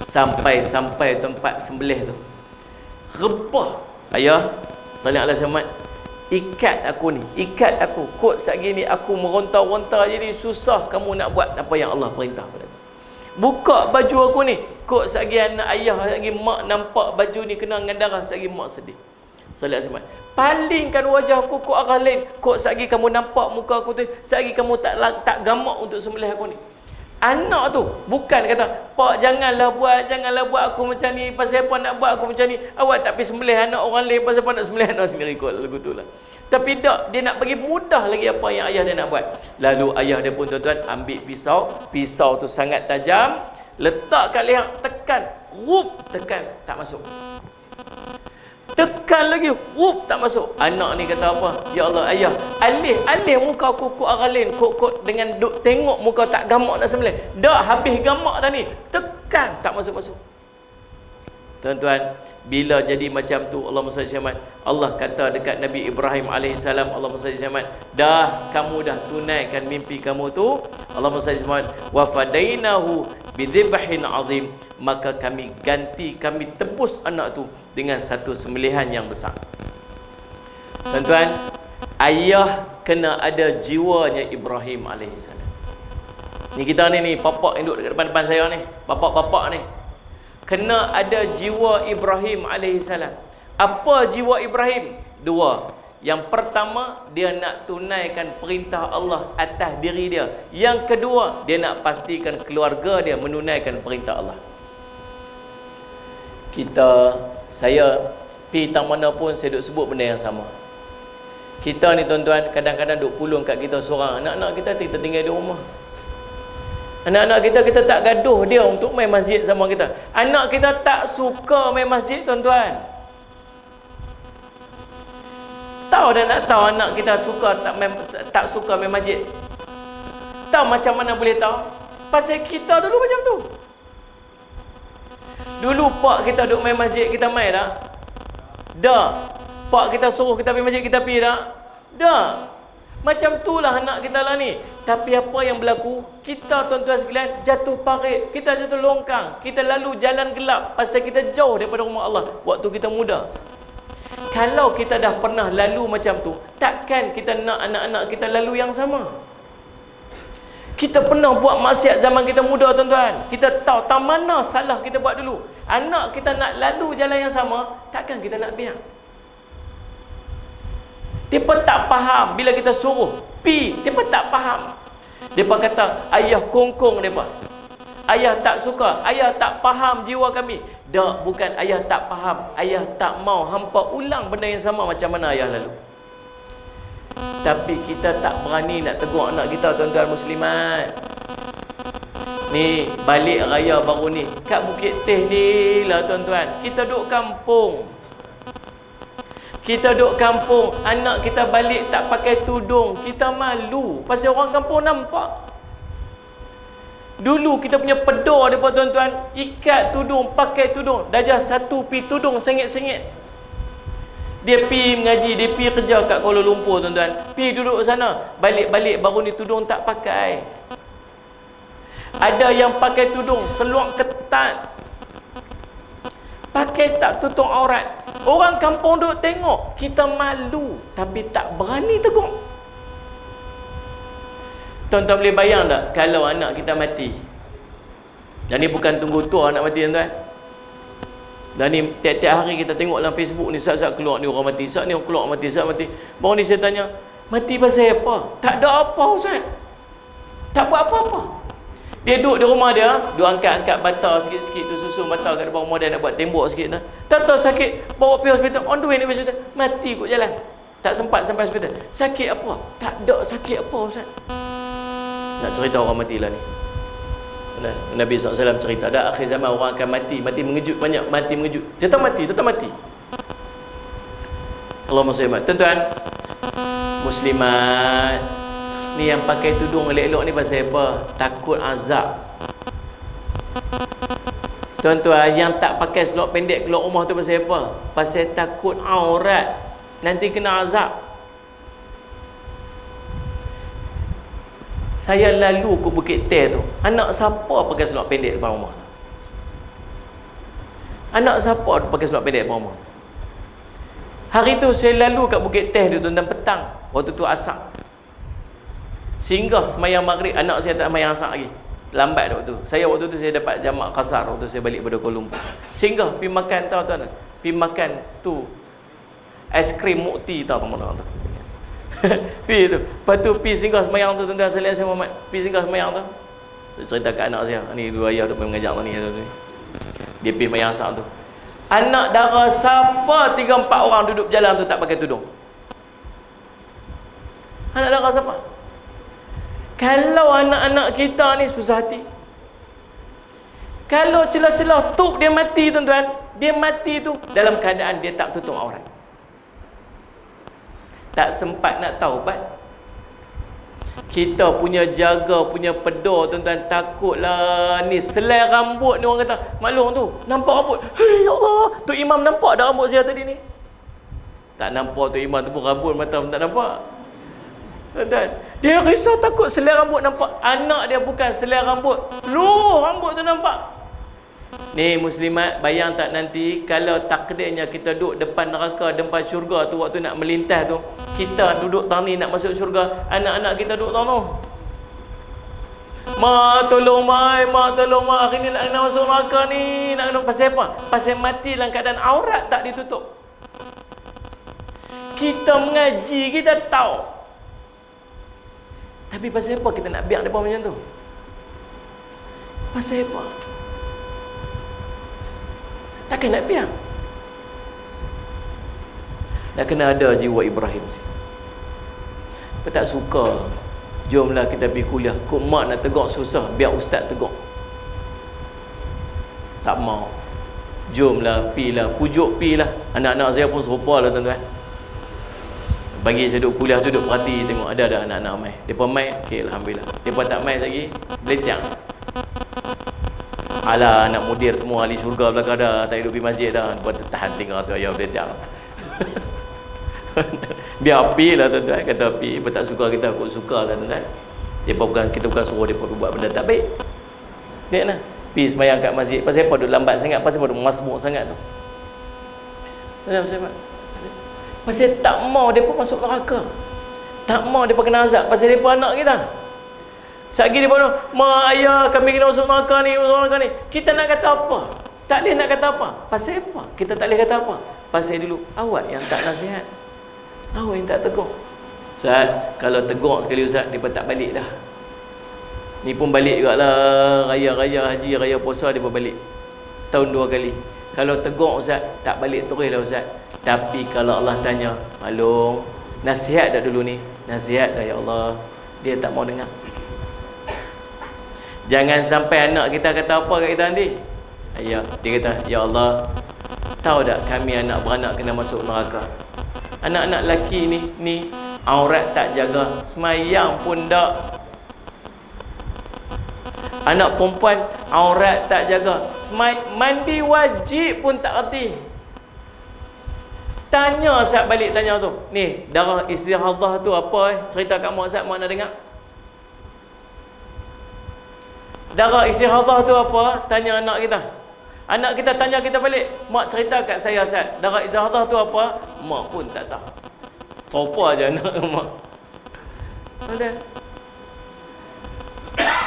sampai tempat sembelih tu. Rebah. Ayah, salli ala sayyidina Muhammad. Ikat aku ni, ikat aku. Kod satgi ni aku meronta-ronta jadi susah kamu nak buat apa yang Allah perintah pada aku. Buka baju aku ni. Kok satgi anak ayah, satgi mak nampak baju ni kena dengan darah, satgi mak sedih. Salat Ahmad. Palingkan wajah aku ke arah lain. Kok satgi kamu nampak muka aku tu, satgi kamu tak gamak untuk sembelih aku ni. Anak tu bukan kata, "Pak, janganlah buat aku macam ni. Pasal apa nak buat aku macam ni? Awak tak pergi sembelih anak orang lain, pasal apa nak sembelih anak sendiri?" Kot lagu tu lah. Tapi tak, dia nak bagi mudah lagi apa yang ayah dia nak buat. Lalu ayah dia pun tuan-tuan ambil pisau tu sangat tajam, letak kat leher, tekan, tekan, tak masuk. Tekan lagi, tak masuk. Anak ni kata apa? Ya Allah, ayah, alih muka aku ke arah lain, kok dengan duk tengok muka tak gamak nak sembelih. Dah habis gamak dah ni. Tekan, tak masuk-masuk. Tuan-tuan, bila jadi macam tu, Allahumma salli alaihi wasallam, Allah kata dekat Nabi Ibrahim alaihissalam, Allahumma salli alaihi wasallam, dah kamu dah tunaikan mimpi kamu tu, Allahumma salli alaihi wasallam, wa fadainahu bidzibhin azim, maka kami ganti, kami tebus anak tu dengan satu sembelihan yang besar. Tuan-tuan, ayah kena ada jiwanya Ibrahim alaihissalam. Ni kita ni bapak yang duduk dekat depan saya ni, bapak-bapak ni, kena ada jiwa Ibrahim alaihissalam. Apa jiwa Ibrahim? 2. Yang pertama, dia nak tunaikan perintah Allah atas diri dia. Yang kedua, dia nak pastikan keluarga dia menunaikan perintah Allah. Saya pergi tang mana pun saya duk sebut benda yang sama. Kita ni tuan-tuan kadang-kadang duk pulung kat kita seorang. Anak-anak kita tinggal di rumah. Anak-anak kita tak gaduh dia untuk main masjid sama kita. Anak kita tak suka main masjid, tuan-tuan. Tahu dan nak tahu anak kita tak suka main masjid. Tahu macam mana boleh tahu? Pasal kita dulu macam tu. Dulu pak kita duk main masjid, kita main tak? Dah. Pak kita suruh kita pergi masjid, kita pergi tak? Dah. Macam itulah anak kita lah ni. Tapi apa yang berlaku? Kita tuan-tuan sekalian jatuh parit, kita jatuh longkang, kita lalu jalan gelap pasal kita jauh daripada rumah Allah waktu kita muda. Kalau kita dah pernah lalu macam tu, takkan kita nak anak-anak kita lalu yang sama? Kita pernah buat maksiat zaman kita muda, tuan-tuan. Kita tahu tak mana salah kita buat dulu. Anak kita nak lalu jalan yang sama, takkan kita nak biar. Dia pun tak faham bila kita suruh Pi, mereka tak faham. Mereka kata, ayah kongkong mereka. Ayah tak suka, ayah tak faham jiwa kami. Tak, bukan ayah tak faham, ayah tak mau hampa ulang benda yang sama macam mana ayah lalu. Tapi kita tak berani nak tegur anak kita, tuan-tuan muslimat. Ni balik raya baru ni kat Bukit Teh ni lah tuan-tuan. Kita duduk kampung. Kita duduk kampung, anak kita balik tak pakai tudung, kita malu pasal orang kampung nampak. Dulu kita punya pedor depa tuan-tuan, ikat tudung, pakai tudung, darjah 1 pi tudung sengit-sengit. Dia pi mengaji, dia pi kerja kat Kuala Lumpur tuan-tuan. Pi duduk sana, balik-balik baru ni tudung tak pakai. Ada yang pakai tudung seluar ketat, pakai tak tutup aurat. Orang kampung duk tengok, kita malu tapi tak berani tegur. Tuan-tuan boleh bayang tak kalau anak kita mati? Dan ni bukan tunggu tua anak mati tuan-tuan. Dan ni tiap-tiap hari kita tengok dalam Facebook ni, saat-saat keluar ni orang mati, saat ni orang keluar mati, saat mati. Baru ni saya tanya, mati pasal apa? Tak ada apa Ustaz. Tak buat apa-apa. Dia duduk di rumah dia, duduk angkat-angkat bata sikit-sikit tu, susun bata kat depan rumah dia, nak buat tembok sikit tu. Tak tahu sakit, bawa pergi hospital, on the way ni pergi hospital, mati kot jalan. Tak sempat sampai hospital. Sakit apa? Tak ada sakit apa Ustaz. Nak cerita orang mati lah ni. Nabi SAW cerita, dah akhir zaman orang akan mati, mati mengejut banyak, mati mengejut. Tetap mati, tetap mati. Allahumma shalli alaihi. Tuan-tuan muslimat, ni yang pakai tudung elok-elok ni pasal apa? Takut azab. Tuan-tuan yang tak pakai seluar pendek keluar rumah tu pasal apa? Pasal takut aurat nanti kena azab. Saya lalu ke Bukit Teh tu, anak siapa pakai seluar pendek depan rumah? Anak siapa pakai seluar pendek depan rumah? Hari tu saya lalu kat Bukit Teh tu tuan-tuan, petang, waktu tu asar. Singgah semayang maghrib, anak saya tak semayang asar lagi. Lambat waktu tu. Waktu tu saya dapat jamak kasar waktu saya balik pada Kuala Lumpur. Singgah pergi makan, tahu tuan, pergi makan tu aiskrim Mukti, tahu mana tu. Pergi tu. Lepas tu pergi singgah semayang tu tuan-tuan sekalian, saya Muhammad. Pergi singgah semayang tu. Saya cerita kat anak saya, ni dua ayah tu mengajar tu ni. Dia pergi semayang asar tu. Anak dara siapa 3-4 orang duduk berjalan tu tak pakai tudung? Anak dara siapa? Kalau anak-anak kita ni susah hati. Kalau celah-celah tuk dia mati tuan-tuan, dia mati tu dalam keadaan dia tak tutup aurat. Tak sempat nak taubat. Kita punya jaga, punya pedor tuan-tuan, takutlah ni selai rambut ni orang kata, maklum tu, nampak rambut. Hei ya Allah, Tok Imam nampak dah rambut saya tadi ni. Tak nampak Tok Imam tu pun rambut mata pun tak nampak. Tuan-tuan, dia risau takut selai rambut nampak. Anak dia bukan selai rambut, seluruh rambut tu nampak. Ni muslimat, bayang tak nanti kalau takdirnya kita duduk depan neraka, depan syurga tu, waktu nak melintas tu, kita duduk tang ni nak masuk syurga, anak-anak kita duduk tang tu. Mak tolong mai, mak tolong mak, hari ni nak kena masuk neraka ni, nak kena pasal apa? Pasal mati dalam keadaan aurat tak ditutup. Kita mengaji, kita tahu. Tapi pasal apa kita nak biar depa macam tu? Pasal apa? Takkan nak biar. Dah kena ada jiwa Ibrahim. Apa tak suka, jomlah kita pergi kuliah. Kok mak nak tegur susah, biar ustaz tegur. Tak mau. Jomlah, pilah, pujuk pilah. Anak-anak saya pun serupa lah tuan-tuan. Bagi saya duduk kuliah tu, duduk perhati, tengok ada anak-anak mai. Depa mai, okey alhamdulillah. Depa tak mai lagi, belecang. Alah, anak mudir semua ahli syurga belakang dah, tak hidup di masjid dah. Depa tahan tinggal tu ayah belecang. Biar api lah tuan-tuan, kata api. Depa tak suka, kita aku suka lah tuan-tuan. Kita bukan suruh depa buat benda tak baik. Dia nak pergi sembahyang kat masjid. Pasal apa duduk lambat sangat? Pasal apa duduk masbuk sangat tu? Pasal apa? Pasal tak mau depa masuk neraka. Tak mau depa kena azab pasal depa anak kita. Satgi depa bilang, "Mak, ayah, kami kena masuk neraka ni, masuk neraka ni." Kita nak kata apa? Tak boleh nak kata apa. Pasal apa? Kita tak boleh kata apa. Pasal dulu awak yang tak nasihat. Awak yang tak tegur. Ustaz, kalau tegur sekali Ustaz, mereka tak balik dah. Ni pun balik juga lah. Raya-raya haji, raya puasa, dia pun balik setahun 2 kali. Kalau tegur Ustaz, tak balik terus lah Ustaz. Tapi kalau Allah tanya, Malung, nasihat dah dulu ni. Nasihat dah ya Allah. Dia tak mau dengar. Jangan sampai anak kita kata apa kat kita nanti. Ya, dia kata, ya Allah, tahu tak kami anak beranak kena masuk neraka. Anak-anak lelaki ni aurat tak jaga, semayang pun tak. Anak perempuan aurat tak jaga, mandi wajib pun tak reti. Tanya Ustaz balik, tanya tu, ni darah istihadah tu apa cerita kat mak Ustaz, mak nak dengar. Darah istihadah tu apa? Tanya anak kita. Anak kita tanya kita balik, mak cerita kat saya Ustaz, darah istihadah tu apa? Mak pun tak tahu. Apa aja anak mak. Ada.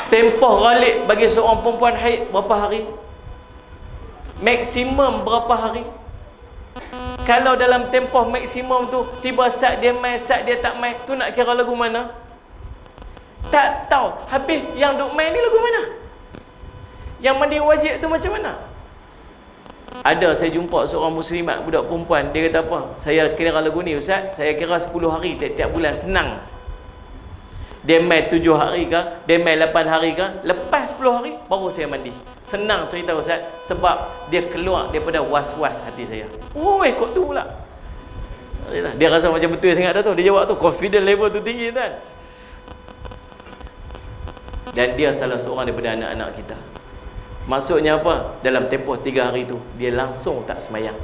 Tempoh ghalib bagi seorang perempuan haid berapa hari? Maksimum berapa hari? Kalau dalam tempoh maksimum tu tiba saat dia main, saat dia tak main, tu nak kira lagu mana? Tak tahu. Habis yang duk main ni lagu mana? Yang mandi wajib tu macam mana? Ada saya jumpa seorang muslimat budak perempuan, dia kata apa? Saya kira lagu ni Ustaz, saya kira 10 hari tiap-tiap bulan, senang. Dia main 7 hari ke, dia main 8 hari ke, lepas 10 hari baru saya mandi. Senang cerita Ustaz, sebab dia keluar daripada was-was hati saya. Oi, kok tu pula. Dia rasa macam betul sangat dah tu. Dia jawab tu, confidence level tu tinggi kan. Dan dia salah seorang daripada anak-anak kita. Maksudnya apa? Dalam tempoh 3 hari tu dia langsung tak semayang.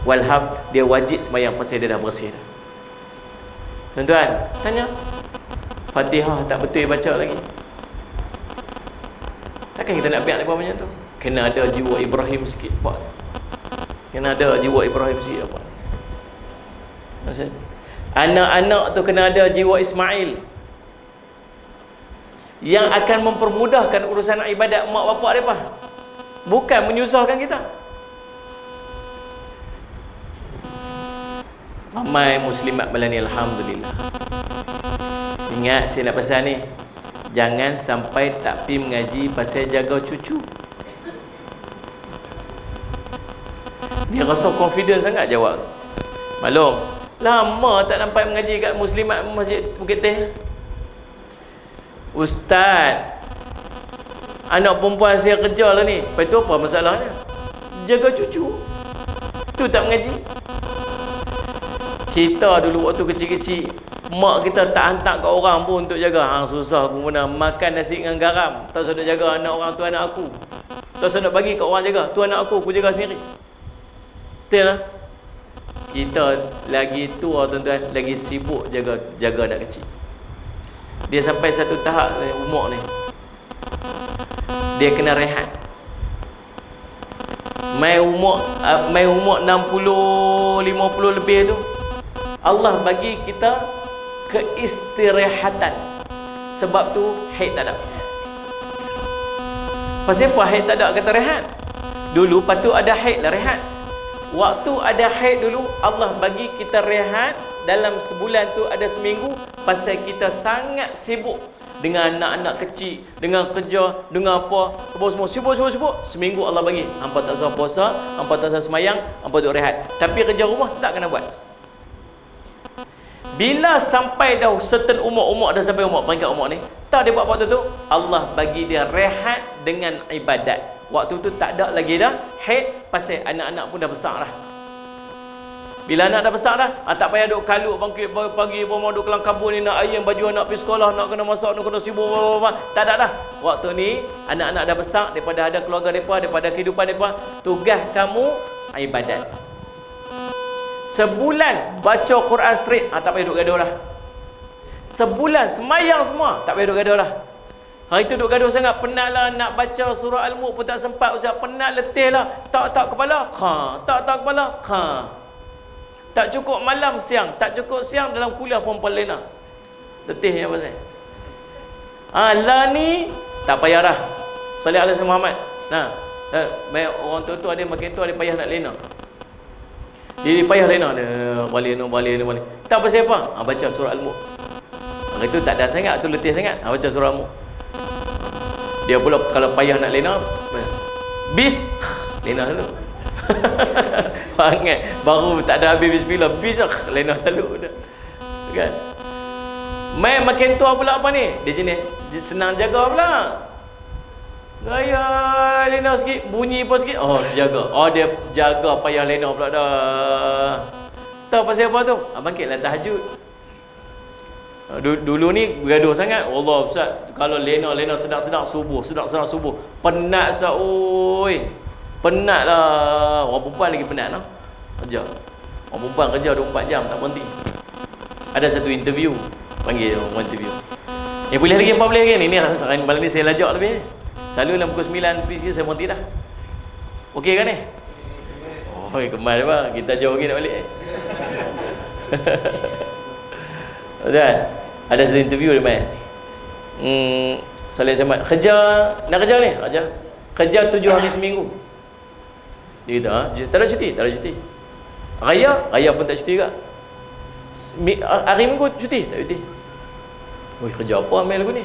Walhab dia wajib semayang pasal dia dah bersih dah. Tuan-tuan, tanya, Fatihah tak betul baca lagi. Takkan kita nak biar lepas macam tu? Kena ada jiwa Ibrahim sikit pak. Kena ada jiwa Ibrahim sikit apa? Maksud anak-anak tu kena ada jiwa Ismail, yang akan mempermudahkan urusan ibadat mak bapak mereka, bukan menyusahkan kita. Ramai muslimat malam ni alhamdulillah. Ingat saya nak pesan ni, jangan sampai tak pergi mengaji pasal jaga cucu. Dia rasa confident sangat jawab. Malum, lama tak nampak mengaji kat muslimat Masjid Bukit Teh. Ustaz, anak perempuan saya kerja lah ni. Lepas tu apa masalahnya? Jaga cucu. Tu tak mengaji. Kita dulu waktu kecil-kecil, mak kita tak hantar kat orang pun untuk jaga. Hang susah aku mana makan nasi dengan garam. Tak usah nak jaga anak orang, tu anak aku. Tak usah nak bagi kat orang jaga. Tu anak aku jaga sendiri. Betul lah. Kita lagi tua tuan-tuan, lagi sibuk jaga anak kecil. Dia sampai satu tahap umur ni, dia kena rehat. Mai umur 60, 50 lebih tu, Allah bagi kita keistirahatan. Sebab tu haid tak ada. Pasal apa haid tak ada kata rehat? Dulu patut ada haid lah rehat. Waktu ada haid dulu, Allah bagi kita rehat dalam sebulan tu ada seminggu, pasal kita sangat sibuk dengan anak-anak kecil, dengan kerja, dengan apa, semua sibuk. Seminggu Allah bagi, hampa tak usah puasa, hampa tak usah semayang, hampa duduk rehat. Tapi kerja rumah tak kena buat. Bila sampai dah certain umur dah sampai peringkat umur ni, tak dia buat waktu tu, Allah bagi dia rehat dengan ibadat. Waktu tu tak ada lagi dah haid, pasal anak-anak pun dah besar dah. Bila anak dah besar dah, tak payah duk kaluk bangkit pagi mau duk kelang kabut ni, nak ayam baju anak pergi sekolah, nak kena masak, nak kena sibuk apa. Tak ada dah. Waktu ni anak-anak dah besar, daripada ada keluarga depa, daripada kehidupan depa, tugas kamu ibadat. Sebulan baca Quran straight, tak payah duk gaduh dah. Sebulan semayang semua, tak payah duk gaduh dah. Hari tu duk gaduh sangat, penat lah nak baca surah Al-Mulk pun tak sempat Ustaz, penat letih lah, tak kepala, tak kepala, tak cukup malam siang, tak cukup siang dalam kuliah perempuan lain lah. Letihnya pasal. Lah ni tak payah dah. Salih alaihi Muhammad. Orang tu ada makin tu ada payah nak lena. Dia payah lena, balik. Tak pasal apa? Baca surah Al-Mulk. Hari tu tak ada sangat, tu letih sangat. Baca surah Mulk. Dia pula kalau payah nak lena, bis lena dulu. Pangat baru tak ada habis bismillah, bis lena dulu dah. Kan? Main makin tua pula apa ni? Dia jenis senang jaga pula. Gaya lena sikit, bunyi pun sikit. Oh, dia jaga. Oh, dia jaga payah lena pula dah. Tahu pasal apa tu? Bangkitlah tahajud. Dulu ni bergaduh sangat. Allah Ustaz, kalau lena sedang subuh, sedang subuh. Penat Ustaz, oi. Penat lah. Orang perempuan lagi penat lah. Kerja. Orang perempuan kerja 24 jam tak berhenti. Ada satu interview, panggil orang interview. Boleh lagi 14 lagi ni. Ni malam ni saya lajak lebih. Selalu dalam pukul 9 pergi saya berhenti dah. Okey kan ni? Oh, kemal apa? Kita jauh lagi nak balik. Kan? Ada satu interview dia main. Saleh Samad kerja, nak kerja ni? Kerja 7 hari seminggu. Dia kata, tak ada cuti. Raya pun tak cuti juga. Hari Minggu cuti, tak cuti. Oi, kerja apa ambil lagu ni?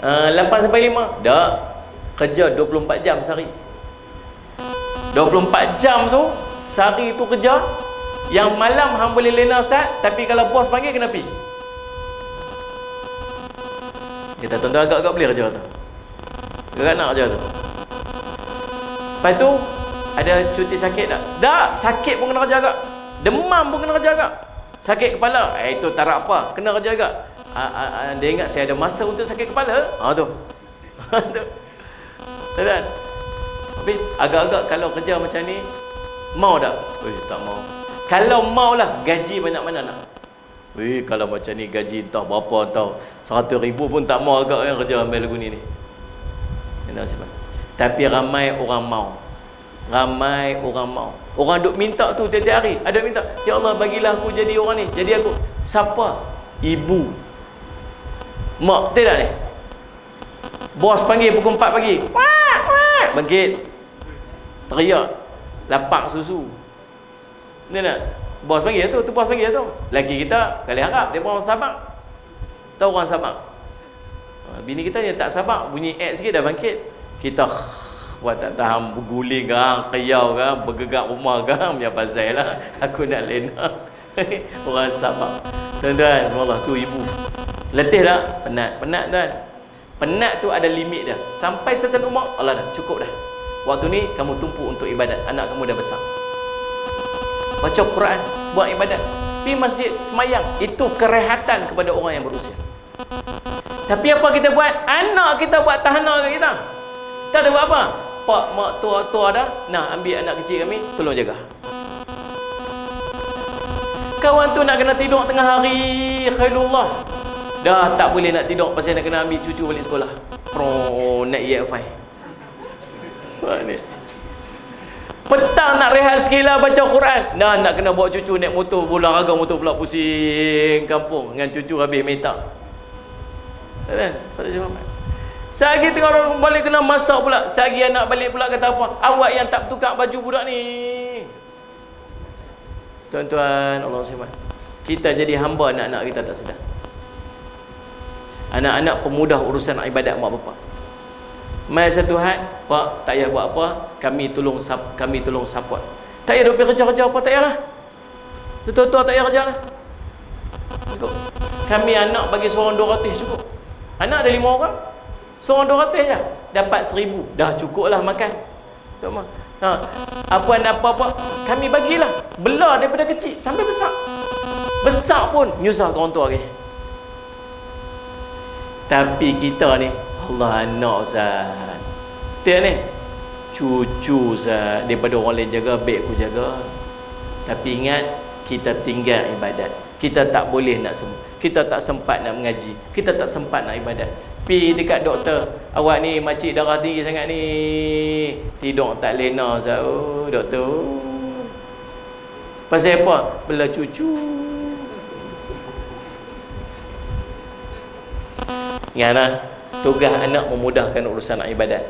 8 sampai 5. Tak. Kerja 24 jam sehari. 24 jam tu, sehari tu kerja. Yang malam hang boleh lena sat, tapi kalau bos panggil kena pergi. Kita tuan-tuan agak-agak boleh kerja tu. Agak nak kerja tu. Lepas tu ada cuti sakit tak? Tak, sakit pun kena kerja agak. Demam pun kena kerja agak. Sakit kepala, itu tak apa, kena kerja agak. Dia ingat saya ada masa untuk sakit kepala. Tu. Tak. Tapi agak-agak kalau kerja macam ni, mau tak? Tak mau. Kalau mau lah, gaji banyak mana nak? Kalau macam ni gaji entah berapa, entah 100,000 pun tak mau agak yang kerja ambil lagu ni. Tapi ramai orang mau. Orang duk minta tu tiap-tiap hari. Ada minta, ya Allah bagilah aku jadi orang ni. Jadi aku. Siapa? Ibu. Mak, tidak ni? Bos panggil pukul 4 pagi. Bangkit. Teriak. Lapak susu. Ni nak? Bos panggil tu bos panggil tu. Laki kita kali harap dia orang Sabak. Tahu orang Sabak? Bini kita ni tak Sabak, bunyi sikit dah bangkit. Kita buat tak tahan berguling kan, keyau kan, bergegak rumah kan, punya pasal lah. Aku nak lena. Orang Sabak. Tuan-tuan, Allah tu ibu. Letih tak? Penat tuan. Penat tu ada limit dah. Sampai certain umur, Allah dah cukup dah. Waktu ni kamu tumpuk untuk ibadat. Anak kamu dah besar. Baca Quran, buat ibadat, pergi masjid, semayang. Itu kerehatan kepada orang yang berusia. Tapi apa kita buat? Anak kita buat tahanan kat kita. Kita ada buat apa? Pak, mak, tua dah, nah ambil anak kecil kami, tolong jaga. Kawan tu nak kena tidur tengah hari, khairullah. Dah tak boleh nak tidur pasal nak kena ambil cucu balik sekolah. Naik EFI. Ni. Petang nak rehat sikit lah baca Quran. Nak kena bawa cucu naik motor, olahraga motor pula pusing kampung dengan cucu habis metak. Tak ada jawab. Sehari tengah orang balik kena masak pula. Sehari anak balik pula kata apa? Awak yang tak tukar baju budak ni. Tuan-tuan, Allah SWT. Kita jadi hamba anak-anak kita tak sedar. Anak-anak pemudah urusan ibadat mak bapak. Mai satu had, Pak, tak payah buat apa, kami tolong support. Tak payah duk pergi kerja-kerja apa, tak payahlah. Betul-betul tak payah kerja lah. Cukup. Kami anak bagi seorang 200 cukup. Anak ada 5 orang. Seorang 200 je. Dapat 1,000. Dah cukup lah makan. Tak apa-apa, kami bagilah. Belah daripada kecil sampai besar. Besar pun nyusah ke orang tua lagi. Tapi kita ni, Allah anak Ustaz. Tengok ni, cucu Ustaz. Daripada orang lain jaga, baik aku jaga. Tapi ingat, kita tinggal ibadat. Kita tak boleh nak semua. Kita tak sempat nak mengaji. Kita tak sempat nak ibadat. Pergi dekat doktor, awak ni makcik darah tinggi sangat ni, tidur tak lena Ustaz. Oh, doktor. Pasal apa? Belah cucu. Ingatlah, tugas anak memudahkan urusan ibadat.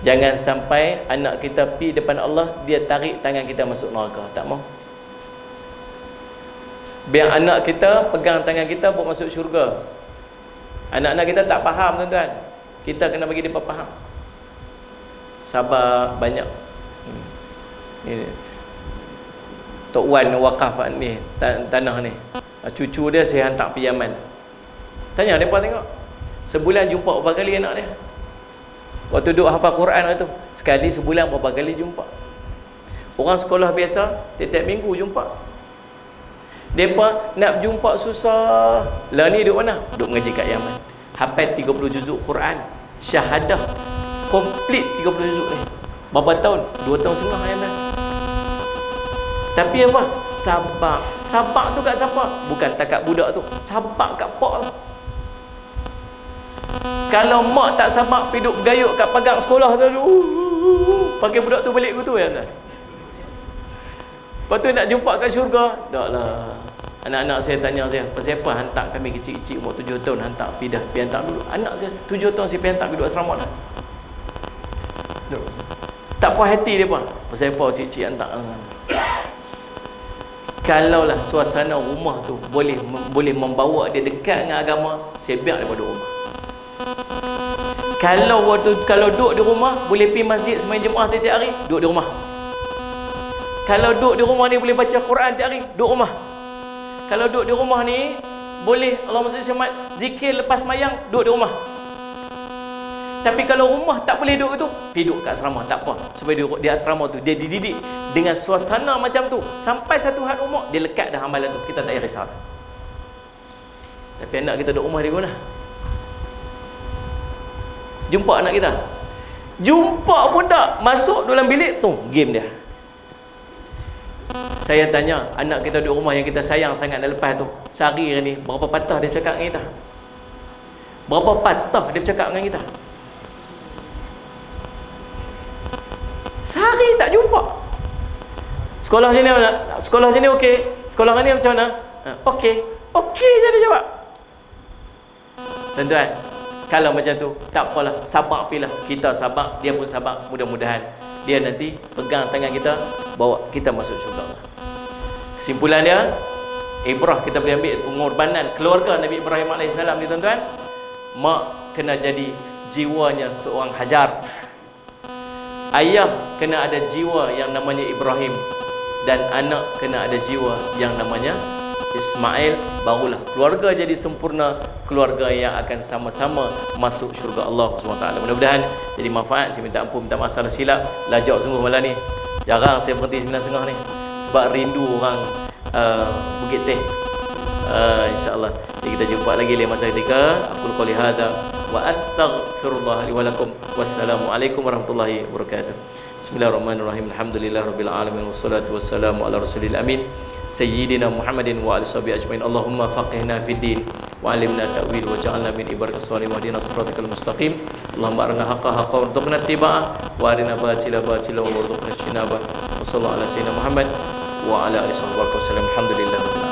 Jangan sampai anak kita pergi depan Allah, dia tarik tangan kita masuk neraka. Tak mau. Biar anak kita pegang tangan kita buat masuk syurga. Anak-anak kita tak faham tuan-tuan. Kita kena bagi dia faham. Sabar banyak. Ni Tok Wan wakaf ni tanah ni. Cucu dia saya hantar pergi Yaman. Tanya depa tengok. Sebulan jumpa berapa kali anak dia? Waktu duduk hafal Quran tu, sekali sebulan berapa kali jumpa. Orang sekolah biasa tiap-tiap minggu jumpa. Depa nak jumpa susah. Lah ni duduk mana? Duduk mengaji kat Yaman. Hafal 30 juzuk Quran. Syahadah komplit 30 juzuk ni. Berapa tahun? 2 tahun setengah Yaman. Tapi apa? Sabar. Sabar tu kat siapa? Bukan takat budak tu. Sabar kat pak tu. Kalau mak tak sabar pergi duduk bergayuk kat pagar sekolah tu, pakai budak tu balik tu ya tuan. Lepas tu nak jumpa kat syurga. Tak lah. Anak-anak saya tanya saya, pasal apa hantar kami kecil-kecil umur 7 tahun hantar pergi hantar dulu. Anak saya 7 tahun saya pergi hantar pergi duduk asrama lah. Tak puas hati dia pun. Pasal apa kecil-kecil hantar. Kalaulah suasana rumah tu boleh membawa dia dekat dengan agama, saya biar daripada rumah. Kalau duduk di rumah boleh pergi masjid sembahyang Jumaat tiap hari, duduk di rumah. Kalau duduk di rumah ni boleh baca Quran tiap hari, duduk rumah. Kalau duduk di rumah ni boleh Allahumma salli syamat zikir lepas sembahyang, duduk di rumah. Tapi kalau rumah tak boleh duduk tu, pergi duduk kat asrama, tak apa. Supaya di asrama tu dia dididik dengan suasana macam tu sampai satu had umur dia lekat dah amalan tu, kita tak payah risau. Tapi anak kita duduk rumah dia guna. Jumpa anak kita. Jumpa pun tak, masuk dalam bilik tu game dia. Saya tanya anak kita duduk rumah yang kita sayang sangat dah lepas tu, sehari ni berapa patah dia cakap dengan kita? Berapa patah dia bercakap dengan kita? Sehari tak jumpa. Sekolah sini mana? Sekolah sini okey. Sekolah ni macam mana? Okey. Okey je dia jawab. Tuan-tuan, kalau macam tu, tak apalah, sabar pilah. Kita sabar, dia pun sabar. Mudah-mudahan dia nanti pegang tangan kita, bawa kita masuk syurga Allah. Kesimpulan dia, ibrah kita boleh ambil pengorbanan keluarga Nabi Ibrahim AS ni tuan-tuan. Mak kena jadi jiwanya seorang Hajar. Ayah kena ada jiwa yang namanya Ibrahim. Dan anak kena ada jiwa yang namanya Ismail. Barulah keluarga jadi sempurna, keluarga yang akan sama-sama masuk syurga Allah SWT. Mudah-mudahan jadi manfaat. Saya minta ampun, minta maaf salah silap. Lajak sungguh malam ni. Jarang saya berhenti 9.30 ni, sebab rindu orang Bukit Teh. InsyaAllah. Jadi kita jumpa lagi lain masa ketika. Aku qouli hadza wa astaghfirullah li wa lakum. Wassalamualaikum warahmatullahi wabarakatuh. Bismillahirrahmanirrahim. Alhamdulillahirabbil alamin wassalatu wassalamu ala rasulil amin sayyidina Muhammadin wa alihi washabihi ajmain. Allahumma faqihna fid din wa 'allimna ta'wil wa ja'alna min ibadika shalihin wa hdina siratal mustaqim. Allahumma arina haqqa haqqan warzuqna ittiba'ah wa arina batila batila warzuqna ijtinabah. Wa sallallahu ala sayyidina Muhammad wa ala alihi wasallam. Alhamdulillah.